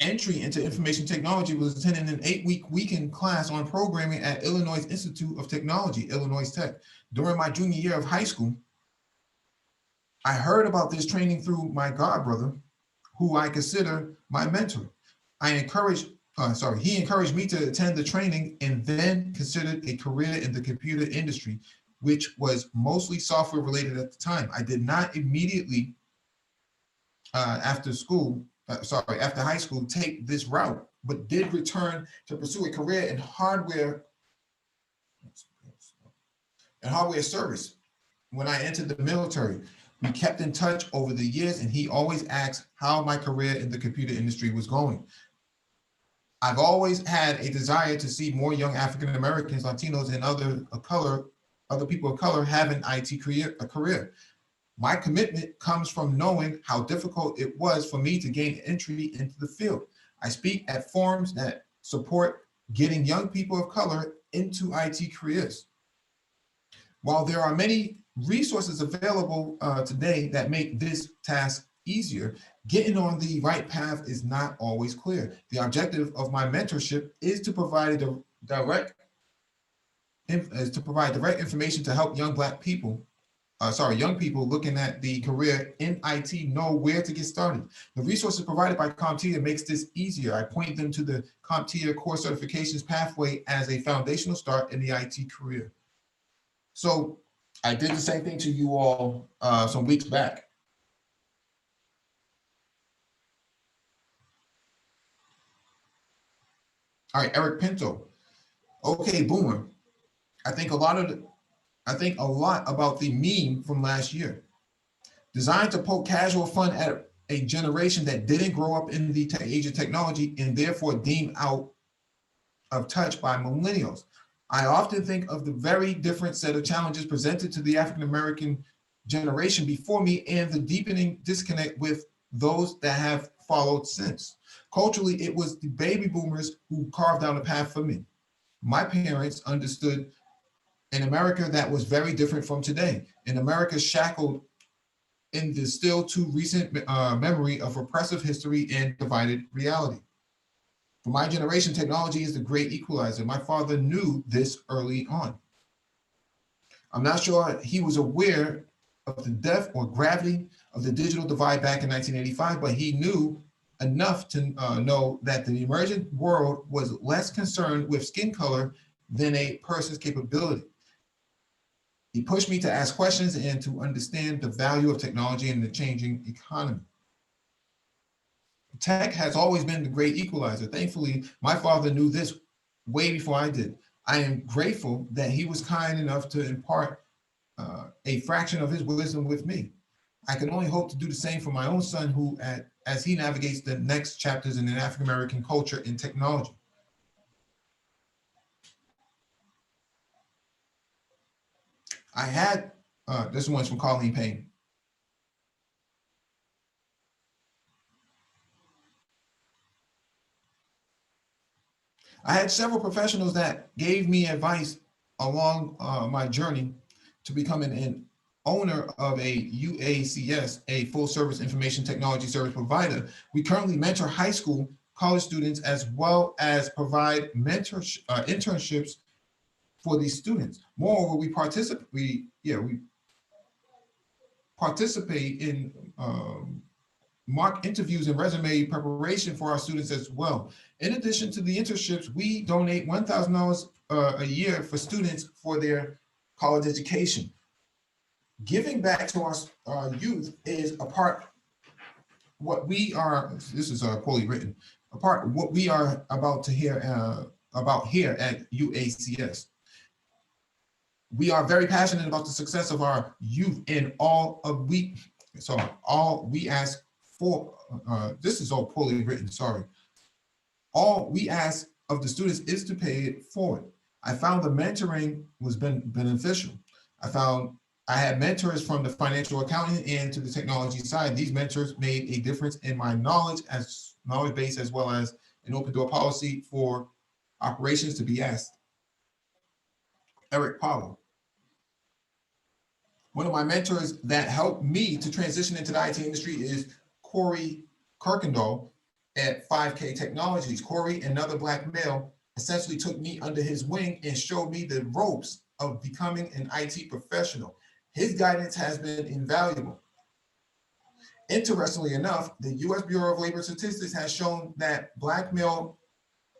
entry into information technology was attending an 8-week weekend class on programming at Illinois Institute of Technology, Illinois Tech. During my junior year of high school, I heard about this training through my godbrother, who I consider my mentor. He encouraged me to attend the training and then considered a career in the computer industry, which was mostly software related at the time. I did not immediately after high school, take this route, but did return to pursue a career in hardware service. When I entered the military, we kept in touch over the years, and he always asked how my career in the computer industry was going. I've always had a desire to see more young African Americans, Latinos, and other people of color have an IT career. My commitment comes from knowing how difficult it was for me to gain entry into the field. I speak at forums that support getting young people of color into IT careers. While there are many resources available today that make this task easier, getting on the right path is not always clear. The objective of my mentorship is to provide direct information to help young people looking at the career in IT know where to get started. The resources provided by CompTIA makes this easier. I point them to the CompTIA core certifications pathway as a foundational start in the IT career. So I did the same thing to you all some weeks back. All right, Eric Pinto. Okay, boomer. I think a lot about the meme from last year. Designed to poke casual fun at a generation that didn't grow up in the age of technology and therefore deemed out of touch by millennials. I often think of the very different set of challenges presented to the African American generation before me and the deepening disconnect with those that have followed since. Culturally, it was the baby boomers who carved out a path for me. My parents understood an America that was very different from today, an America shackled in the still too recent memory of repressive history and divided reality. For my generation, technology is the great equalizer. My father knew this early on. I'm not sure he was aware of the depth or gravity of the digital divide back in 1985, but he knew enough to know that the emergent world was less concerned with skin color than a person's capability. He pushed me to ask questions and to understand the value of technology in the changing economy. Tech has always been the great equalizer. Thankfully, my father knew this way before I did. I am grateful that he was kind enough to impart a fraction of his wisdom with me. I can only hope to do the same for my own son, who, as he navigates the next chapters in an African-American culture and technology. I had, this one's from Colleen Payne. I had several professionals that gave me advice along my journey to becoming an owner of a UACS, a full service information technology service provider. We currently mentor high school, college students, as well as provide internships for these students. Moreover, we participate in mock interviews and resume preparation for our students as well. In addition to the internships, we donate $1,000 a year for students for their college education. Giving back to our youth is a part what we are, this is poorly written, a part what we are about to hear about here at UACS. We are very passionate about the success of our youth and all we ask for, this is all poorly written, sorry. All we ask of the students is to pay it forward. I found the mentoring was beneficial. I had mentors from the financial accounting and to the technology side. These mentors made a difference in my knowledge base, as well as an open door policy for operations to be asked. Eric Powell. One of my mentors that helped me to transition into the IT industry is Corey Kirkendall at 5K Technologies. Corey, another Black male, essentially took me under his wing and showed me the ropes of becoming an IT professional. His guidance has been invaluable. Interestingly enough, the U.S. Bureau of Labor Statistics has shown that Black male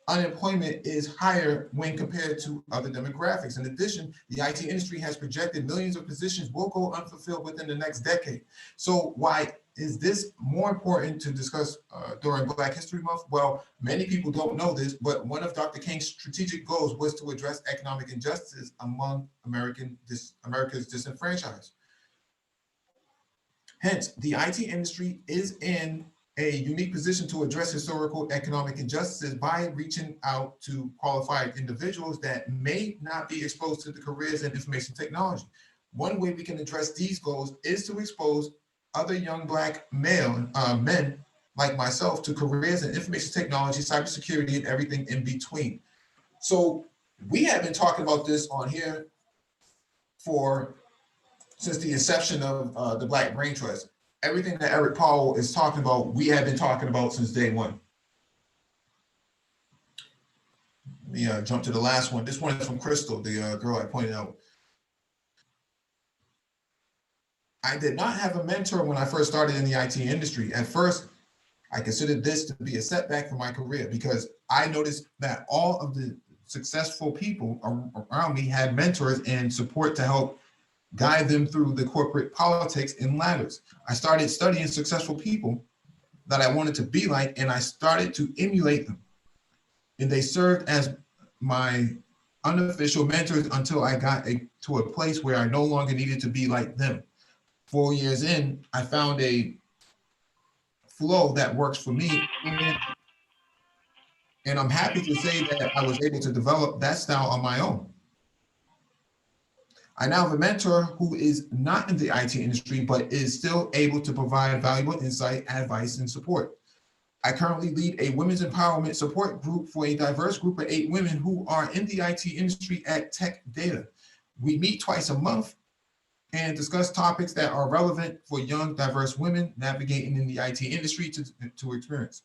unemployment is higher when compared to other demographics. In addition, the IT industry has projected millions of positions will go unfulfilled within the next decade. So why is this more important to discuss during Black History Month? Well, many people don't know this, but one of Dr. King's strategic goals was to address economic injustice among America's disenfranchised. Hence, the IT industry is in a unique position to address historical economic injustices by reaching out to qualified individuals that may not be exposed to the careers in information technology. One way we can address these goals is to expose other young Black men like myself to careers in information technology, cybersecurity, and everything in between. So we have been talking about this on here since the inception of the Black Brain Trust. Everything that Eric Powell is talking about, we have been talking about since day one. Let me jump to the last one. This one is from Crystal, the girl I pointed out. I did not have a mentor when I first started in the IT industry. At first, I considered this to be a setback for my career because I noticed that all of the successful people around me had mentors and support to help guide them through the corporate politics and ladders. I started studying successful people that I wanted to be like, and I started to emulate them. And they served as my unofficial mentors until I got to a place where I no longer needed to be like them. 4 years in, I found a flow that works for me. And I'm happy to say that I was able to develop that style on my own. I now have a mentor who is not in the IT industry, but is still able to provide valuable insight, advice, and support. I currently lead a women's empowerment support group for a diverse group of 8 women who are in the IT industry at Tech Data. We meet twice a month and discuss topics that are relevant for young, diverse women navigating in the IT industry to experience.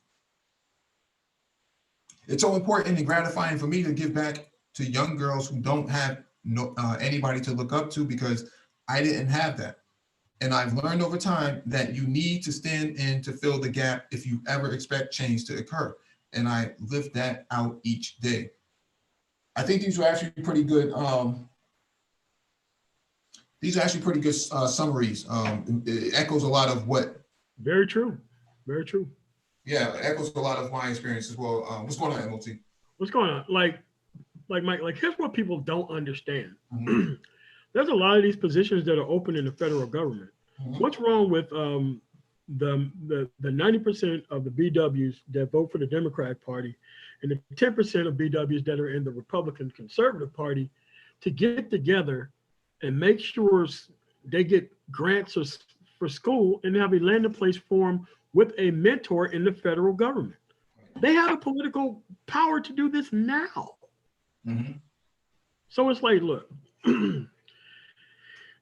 It's so important and gratifying for me to give back to young girls who don't have anybody to look up to, because I didn't have that. And I've learned over time that you need to stand in to fill the gap if you ever expect change to occur. And I live that out each day. I think these were actually pretty good. These are actually pretty good summaries. It echoes a lot of what. Very true. Very true. Yeah, it echoes a lot of my experience as well. What's going on, MOT? What's going on? Like Mike, here's what people don't understand. Mm-hmm. There's a lot of these positions that are open in the federal government. Mm-hmm. What's wrong with the 90% of the BWs that vote for the Democratic Party and the 10% of BWs that are in the Republican Conservative Party to get together and make sure they get grants for school and have a landing place for them with a mentor in the federal government? They have the political power to do this now. Mm-hmm. So it's like, look,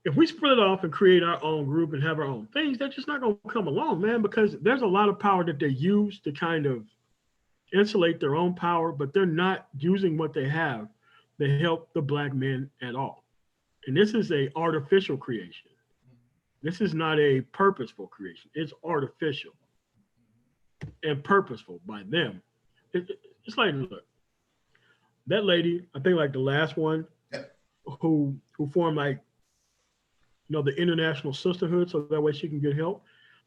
if we split off and create our own group and have our own things, they're just not going to come along, man, because there's a lot of power that they use to kind of insulate their own power, but they're not using what they have to help the Black men at all. And this is a artificial creation. This is not a purposeful creation. It's artificial and purposeful by them. It's like, look, that lady, I think like the last one, who formed like, you know, the international sisterhood so that way she can get help.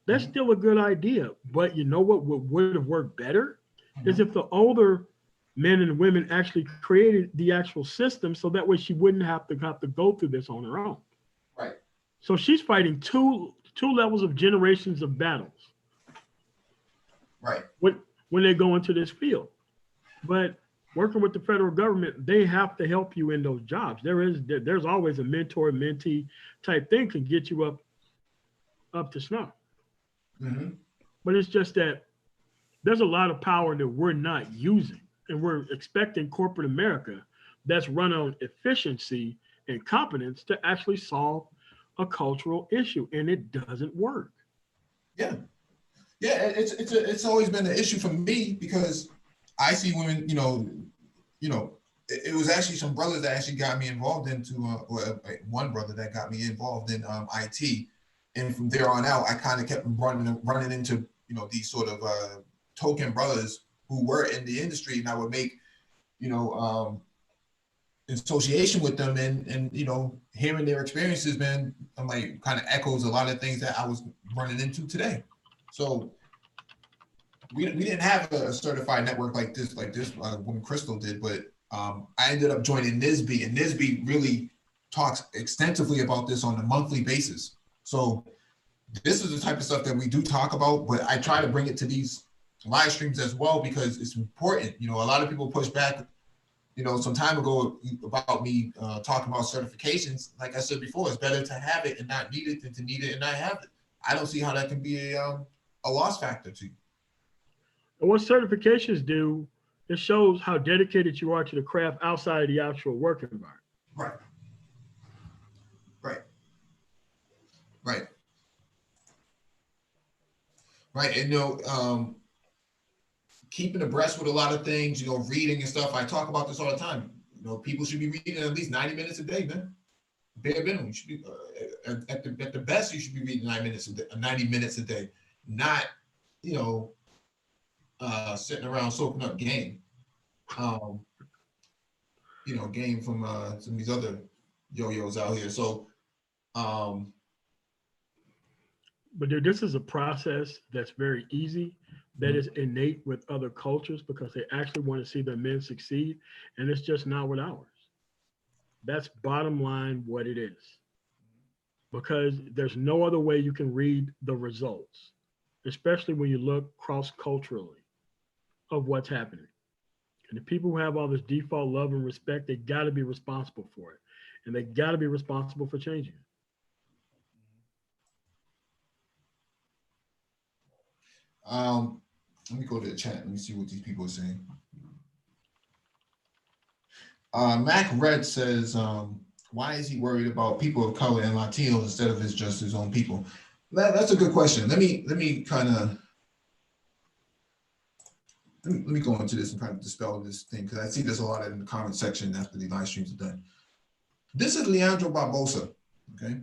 That's still a good idea. But you know what would have worked better is if the older men and women actually created the actual system so that way she wouldn't have to go through this on her own. Right. So she's fighting two levels of generations of battles. Right. When they go into this field. But working with the federal government, they have to help you in those jobs. There's always a mentor, mentee type thing can get you up to snuff. Mm-hmm. But it's just that there's a lot of power that we're not using. And we're expecting corporate America that's run on efficiency and competence to actually solve a cultural issue. And it doesn't work. Yeah. Yeah, it's always been an issue for me because I see women, it was actually some brothers that actually got me involved into, one brother that got me involved in IT. And from there on out, I kind of kept running into, these sort of token brothers who were in the industry, and I would make, association with them and hearing their experiences, man, I'm like kind of echoes a lot of things that I was running into today. So we didn't have a certified network like this when Crystal did, but I ended up joining NISB, and NISB really talks extensively about this on a monthly basis. So this is the type of stuff that we do talk about, but I try to bring it to these live streams as well because it's important. A lot of people push back, some time ago about me talking about certifications. Like I said before, it's better to have it and not need it than to need it and not have it. I don't see how that can be a loss factor to you. And what certifications do, it shows how dedicated you are to the craft outside of the actual work environment. Right. Right. Right. Right. And, keeping abreast with a lot of things, reading and stuff. I talk about this all the time. People should be reading at least 90 minutes a day, man. Bare minimum. You should be, at the best, you should be reading 90 minutes a day, not, sitting around soaking up game. Game from some of these other yo-yos out here. So, but dude, this is a process that's very easy, that is innate with other cultures because they actually want to see their men succeed, and it's just not with ours. That's bottom line what it is. Because there's no other way you can read the results, especially when you look cross-culturally of what's happening. And the people who have all this default love and respect, they got to be responsible for it. And they got to be responsible for changing it. Let me go to the chat. Let me see what these people are saying. Mac Red says, why is he worried about people of color and Latinos instead of just his own people? That's a good question. Let me go into this and kind of dispel this thing because I see there's a lot in the comment section after the live streams are done. This is Leandro Barbosa, okay?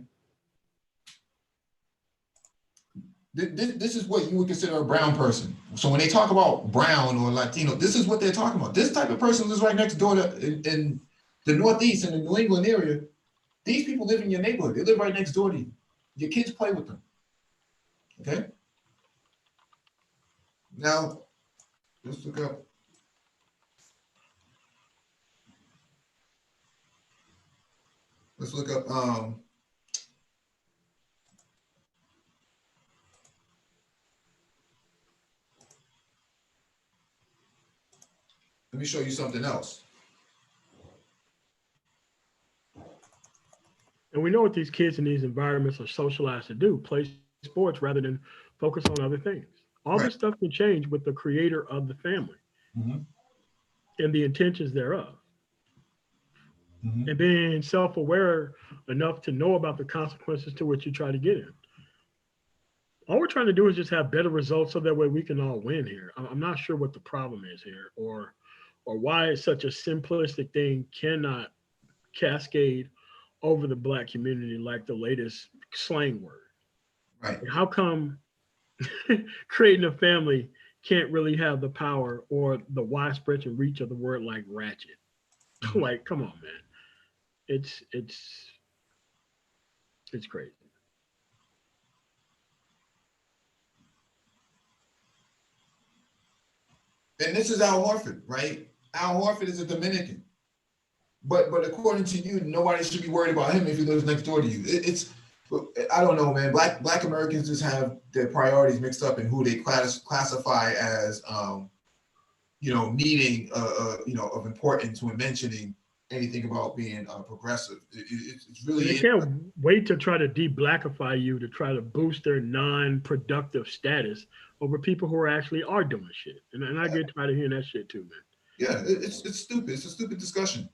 This is what you would consider a brown person. So when they talk about brown or Latino, this is what they're talking about. This type of person lives right next door in the Northeast, in the New England area. These people live in your neighborhood. They live right next door to you. Your kids play with them, okay? Now, let's look up. Let me show you something else. And we know what these kids in these environments are socialized to do, play sports rather than focus on other things. All this stuff can change with the creator of the family. and the intentions thereof. Mhm. And being self-aware enough to know about the consequences to which you try to get in. All we're trying to do is just have better results so that way we can all win here. I'm not sure what the problem is here, or why it's such a simplistic thing cannot cascade over the Black community like the latest slang word. Right. How come creating a family can't really have the power or the widespread reach of the word like ratchet? Like, come on, man. It's crazy. And this is Al Horford, right? Al Horford is a Dominican. But according to you, nobody should be worried about him if he lives next door to you. I don't know, man. Black Americans just have their priorities mixed up in who they classify as, needing, of importance when mentioning anything about being progressive. It's really. They can't wait to try to de-Blackify you to try to boost their non-productive status over people who actually are doing shit. And I get tired of hearing that shit too, man. Yeah, it's stupid. It's a stupid discussion.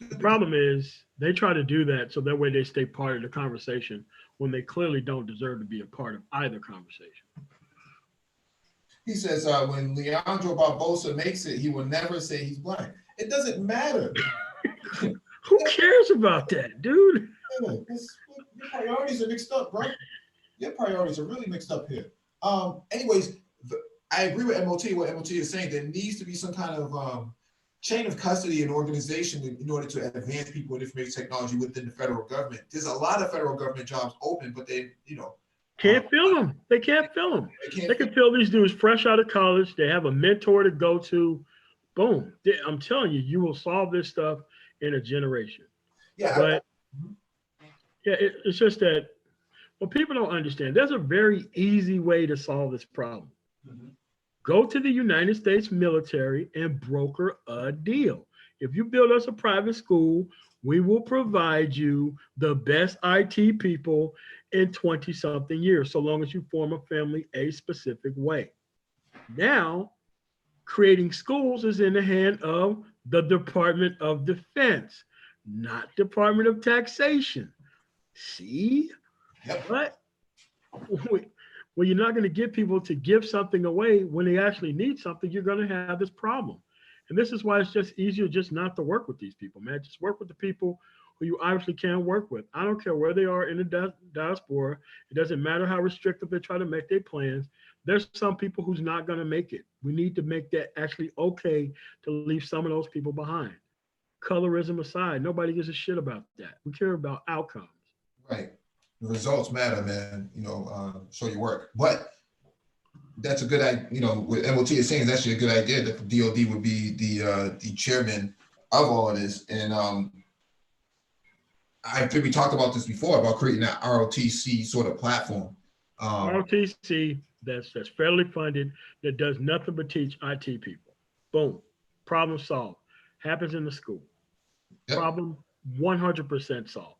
The problem is they try to do that so that way they stay part of the conversation when they clearly don't deserve to be a part of either conversation. He says when Leandro Barbosa makes it, he will never say he's Black. It doesn't matter. Who cares about that, dude? Your priorities are mixed up, bro. Your priorities are really mixed up here. Anyways, I agree with MOT. What MOT is saying, there needs to be some kind of chain of custody and organization in order to advance people with information technology within the federal government. There's a lot of federal government jobs open, but they, can't fill them. They can't fill them. They can fill these dudes fresh out of college. They have a mentor to go to. Boom. I'm telling you, you will solve this stuff in a generation. Yeah. But it's just that what people don't understand, there's a very easy way to solve this problem. Go to the United States military and broker a deal. If you build us a private school, we will provide you the best IT people in 20-something years, so long as you form a family a specific way. Now, creating schools is in the hand of the Department of Defense, not Department of Taxation. See? Yep. But well, you're not going to get people to give something away when they actually need something. You're going to have this problem. And this is why it's just easier just not to work with these people, man. Just work with the people who you obviously can work with. I don't care where they are in the diaspora. It doesn't matter how restrictive they try to make their plans. There's some people who's not going to make it. We need to make that actually okay to leave some of those people behind. Colorism aside, nobody gives a shit about that. We care about outcomes. Right. The results matter, man. Show your work. But that's a good idea. What MOT is saying is actually a good idea that the DOD would be the chairman of all of this. And I think we talked about this before about creating that ROTC sort of platform. ROTC that's federally funded, that does nothing but teach IT people. Boom. Problem solved. Happens in the school. Yep. Problem 100% solved.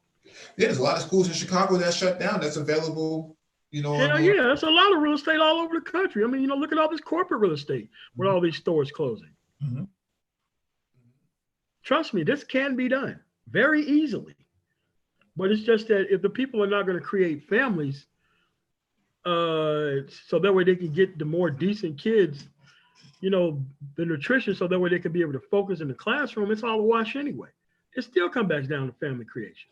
Yeah, there's a lot of schools in Chicago that shut down. That's available, Hell yeah, there's a lot of real estate all over the country. I mean, look at all this corporate real estate with all these stores closing. Mm-hmm. Trust me, this can be done very easily. But it's just that if the people are not going to create families, so that way they can get the more decent kids, the nutrition, so that way they can be able to focus in the classroom, it's all a wash anyway. It still comes back down to family creation.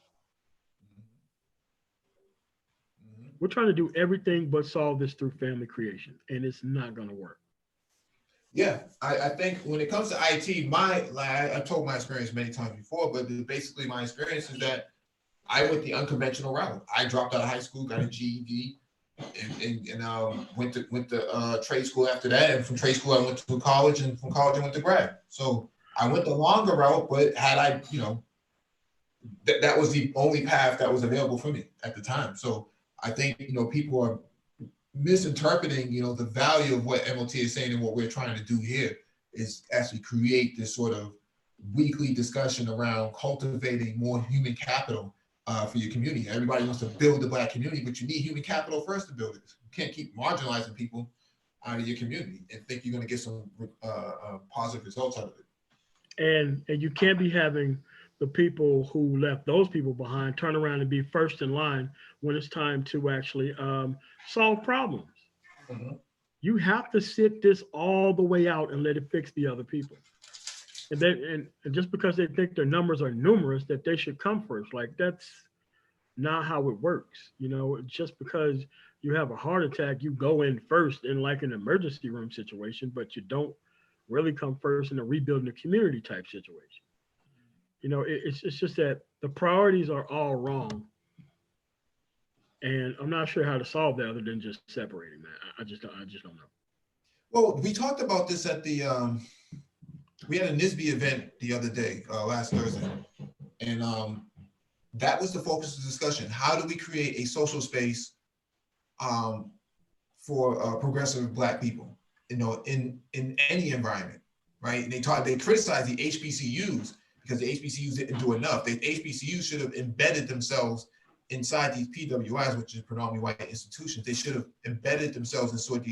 We're trying to do everything but solve this through family creation, and it's not going to work. Yeah, I think when it comes to IT, I've told my experience many times before, but basically my experience is that I went the unconventional route. I dropped out of high school, got a GED, and went to trade school after that. And from trade school, I went to college, and from college, I went to grad. So I went the longer route, but had I, that was the only path that was available for me at the time. So I think, people are misinterpreting, the value of what MOT is saying, and what we're trying to do here is actually create this sort of weekly discussion around cultivating more human capital for your community. Everybody wants to build the Black community, but you need human capital first to build it. You can't keep marginalizing people. out of your community and think you're going to get some positive results out of it. And you can't be having the people who left those people behind turn around and be first in line when it's time to actually solve problems. You have to sit this all the way out and let it fix the other people. And just because they think their numbers are numerous, that they should come first. Like, that's not how it works. You know, just because you have a heart attack, you go in first in like an emergency room situation, but you don't really come first in a rebuilding the community type situation. You know, it's just that the priorities are all wrong. And I'm not sure how to solve that other than just separating that. I just don't know. Well, we talked about this at the, we had a NISB event the other day, last Thursday. And that was the focus of the discussion. How do we create a social space for progressive Black people, you know, in any environment, right? And they criticized the HBCUs because the HBCUs didn't do enough. The HBCUs should have embedded themselves inside these PWIs, which is predominantly white institutions. They should have embedded themselves in sort of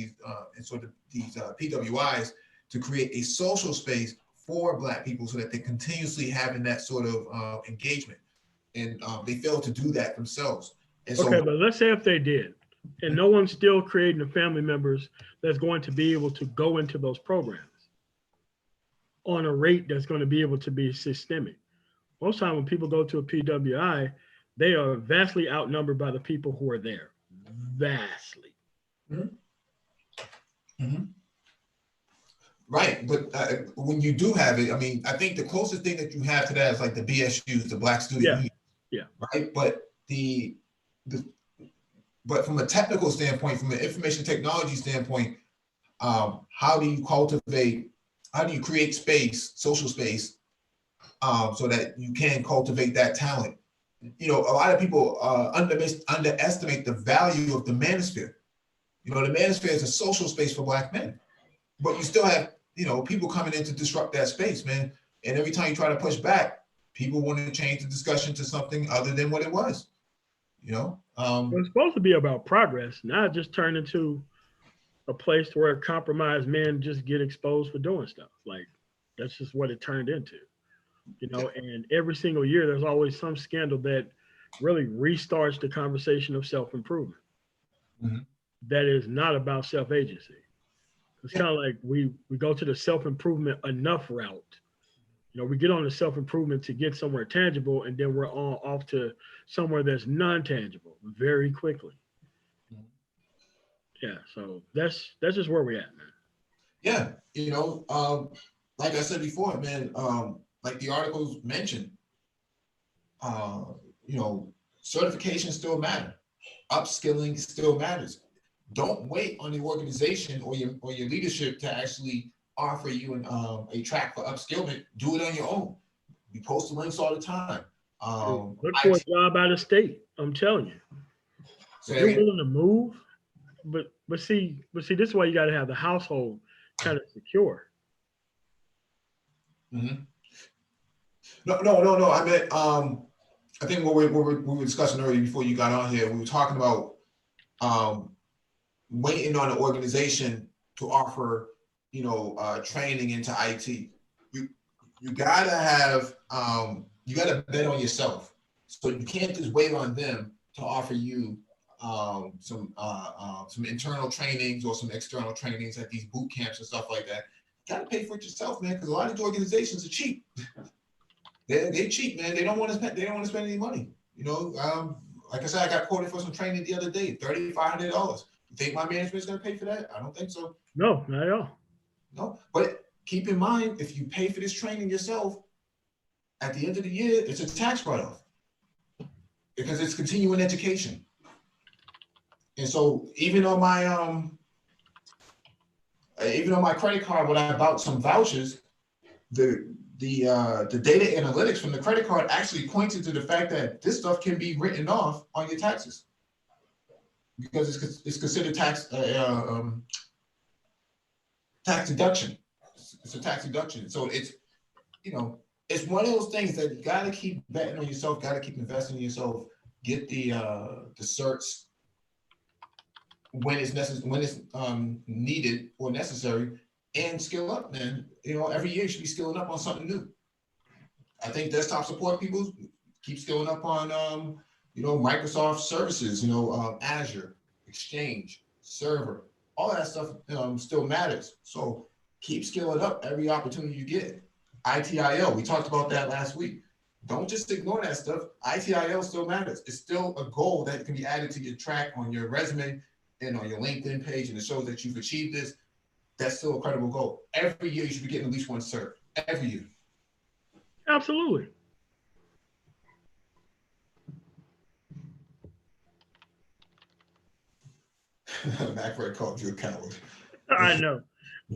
these PWIs to create a social space for Black people so that they're continuously having that sort of engagement. And they failed to do that themselves. And so, okay, but let's say if they did, and no one's still creating the family members that's going to be able to go into those programs on a rate that's going to be able to be systemic. Most time when people go to a PWI, they are vastly outnumbered by the people who are there. Vastly. Right, but when you do have it, I mean, I think the closest thing that you have to that is like the BSUs, the Black Student Union. Yeah. Right, but but from a technical standpoint, from an information technology standpoint, how do you create space, social space, so that you can cultivate that talent? You know, a lot of people underestimate the value of the manosphere. You know, the manosphere is a social space for Black men, but you still have, you know, people coming in to disrupt that space, man. And every time you try to push back, people want to change the discussion to something other than what it was. You know, it's supposed to be about progress, not just turn into a place where compromised men just get exposed for doing stuff. Like, that's just what it turned into. You know, and every single year there's always some scandal that really restarts the conversation of self-improvement. That is not about self-agency. It's kind of like we go to the self-improvement enough route. You know, we get on the self-improvement to get somewhere tangible, and then we're off to somewhere that's non-tangible very quickly. Yeah, so that's just where we're at, man. Yeah, you know, like I said before, man, like the articles mentioned, you know, certifications still matter. Upskilling still matters. Don't wait on the organization or your leadership to actually offer you a track for upskillment. Do it on your own. We post the links all the time. Look for a job out of state. I'm telling you. You're willing to move, but see, this is why you got to have the household kind of secure. No. I meant, I think what we were discussing earlier before you got on here, we were talking about waiting on an organization to offer, you know, training into IT. You gotta have, you gotta bet on yourself. So you can't just wait on them to offer you some internal trainings or some external trainings at these boot camps and stuff like that. You gotta pay for it yourself, man, because a lot of these organizations are cheap. They're cheap, man. They don't want to spend any money. You know, like I said, I got quoted for some training the other day, $3,500. You think my management's gonna pay for that? I don't think so. No, not at all. No, but keep in mind, if you pay for this training yourself, at the end of the year, it's a tax write-off because it's continuing education. And so even on my credit card, when I bought some vouchers, the data analytics from the credit card actually pointed to the fact that this stuff can be written off on your taxes because it's considered tax deduction. It's a tax deduction. So it's, you know, it's one of those things that you got to keep betting on yourself, got to keep investing in yourself, get the certs when it's necessary, when it's needed or necessary, and skill up, man. You know, every year you should be skilling up on something new. I think desktop support people keep skilling up on, you know, Microsoft services, you know, Azure, Exchange, Server, all that stuff still matters. So keep skilling up every opportunity you get. ITIL, we talked about that last week. Don't just ignore that stuff. ITIL still matters. It's still a goal that can be added to your track on your resume and on your LinkedIn page, and it shows that you've achieved this. That's still a credible goal. Every year you should be getting at least one cert. Every year. Absolutely. MacRed called you a coward. I know.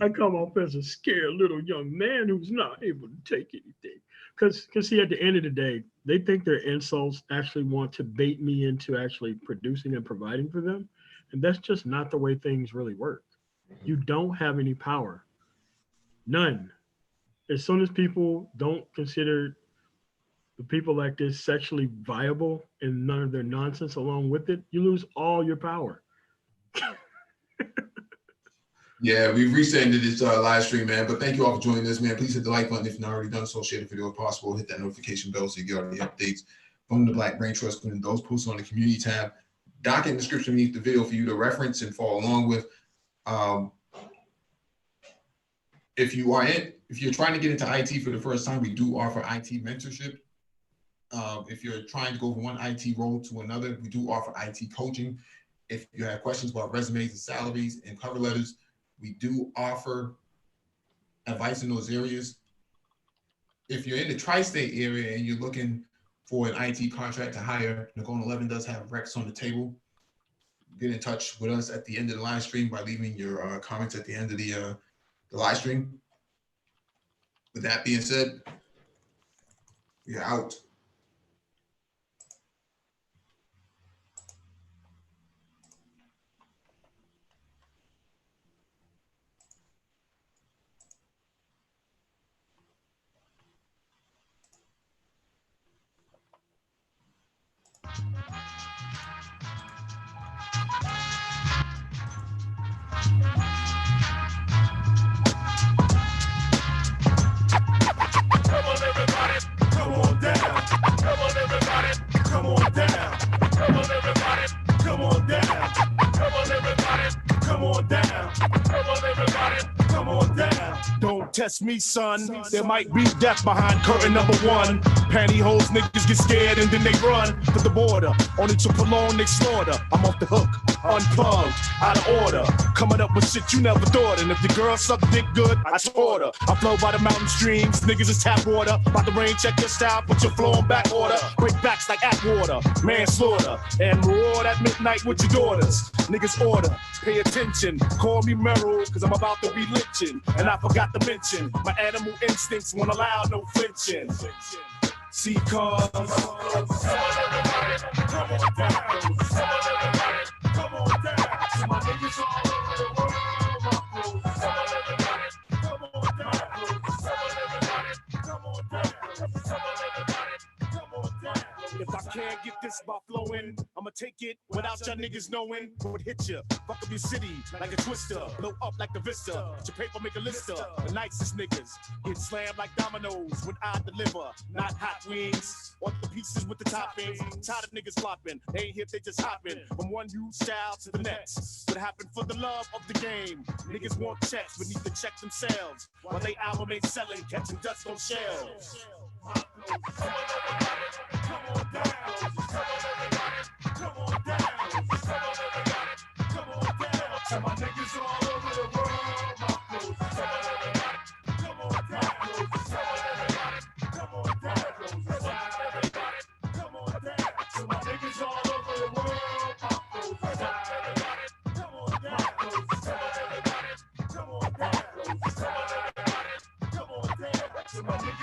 I come off as a scared little young man who's not able to take anything. Because see, at the end of the day, they think their insults actually want to bait me into actually producing and providing for them. And that's just not the way things really work. You don't have any power. None. As soon as people don't consider the people like this sexually viable and none of their nonsense along with it, you lose all your power. Yeah, we've reached the end of this live stream, man. But thank you all for joining us, man. Please hit the like button if you've not already done so. Share the video if possible. Hit that notification bell so you get all the updates from the Black Brain Trust, and those posted on the community tab. Doc in the description beneath the video for you to reference and follow along with. If you're trying to get into IT for the first time, we do offer IT mentorship. If you're trying to go from one IT role to another, we do offer IT coaching. If you have questions about resumes and salaries and cover letters, we do offer advice in those areas. If you're in the tri-state area and you're looking for an IT contract to hire, Nagona 11 does have recs on the table. Get in touch with us at the end of the live stream by leaving your comments at the end of the live stream. With that being said, we're out. Come on, everybody, come on down. Come on, everybody, come on down. Come on, everybody, come on down. Come on, everybody, come on down. Come on, everybody, come on down. Don't test me, son. There might be death behind curtain number one. Pantyhose niggas get scared and then they run to the border, only to prolong their slaughter. I'm off the hook, unplugged, out of order, coming up with shit you never thought. And if the girl suck dick good, I taught her. I flow by the mountain streams, niggas is tap water. By the rain, check your style, put your flow in back order. Break backs like Atwater, manslaughter, and roar at midnight with your daughters. Niggas order, pay attention, call me Merrill, cause I'm about to be lynching. And I forgot to mention, my animal instincts won't allow no flinching. See cars. Come on, everybody, come on down. Come on, everybody, come on down. So my niggas all over the world, my bros. Come on, everybody, come on down. Come on, everybody, come on down. Come on, everybody, come on down. If I can't get this by flowing, I'ma take it without y'all niggas knowing. Would hit ya, fuck up your city like a twister, blow up like the Vista. Your paper make a list of the nicest niggas. Get slammed like dominoes when I deliver, not hot wings or the pieces with the toppings. Tired of niggas flopping, they ain't hip, they just hopping from one huge style to the next. What happened for the love of the game? Niggas want checks, but need to check themselves while they album ain't selling, catching dust on shelves. Come on, everybody, come on down. Come on, everybody, come on down. Come on, everybody, come on down. To my niggas all over the world, my flows. Come on, everybody, come on down. Come on, everybody, come on down. Come on, everybody, come on down. To my niggas all over the world, my flows. Come on, everybody, come on down. Come on, everybody, come on down. Come on, everybody, come on down. To my niggas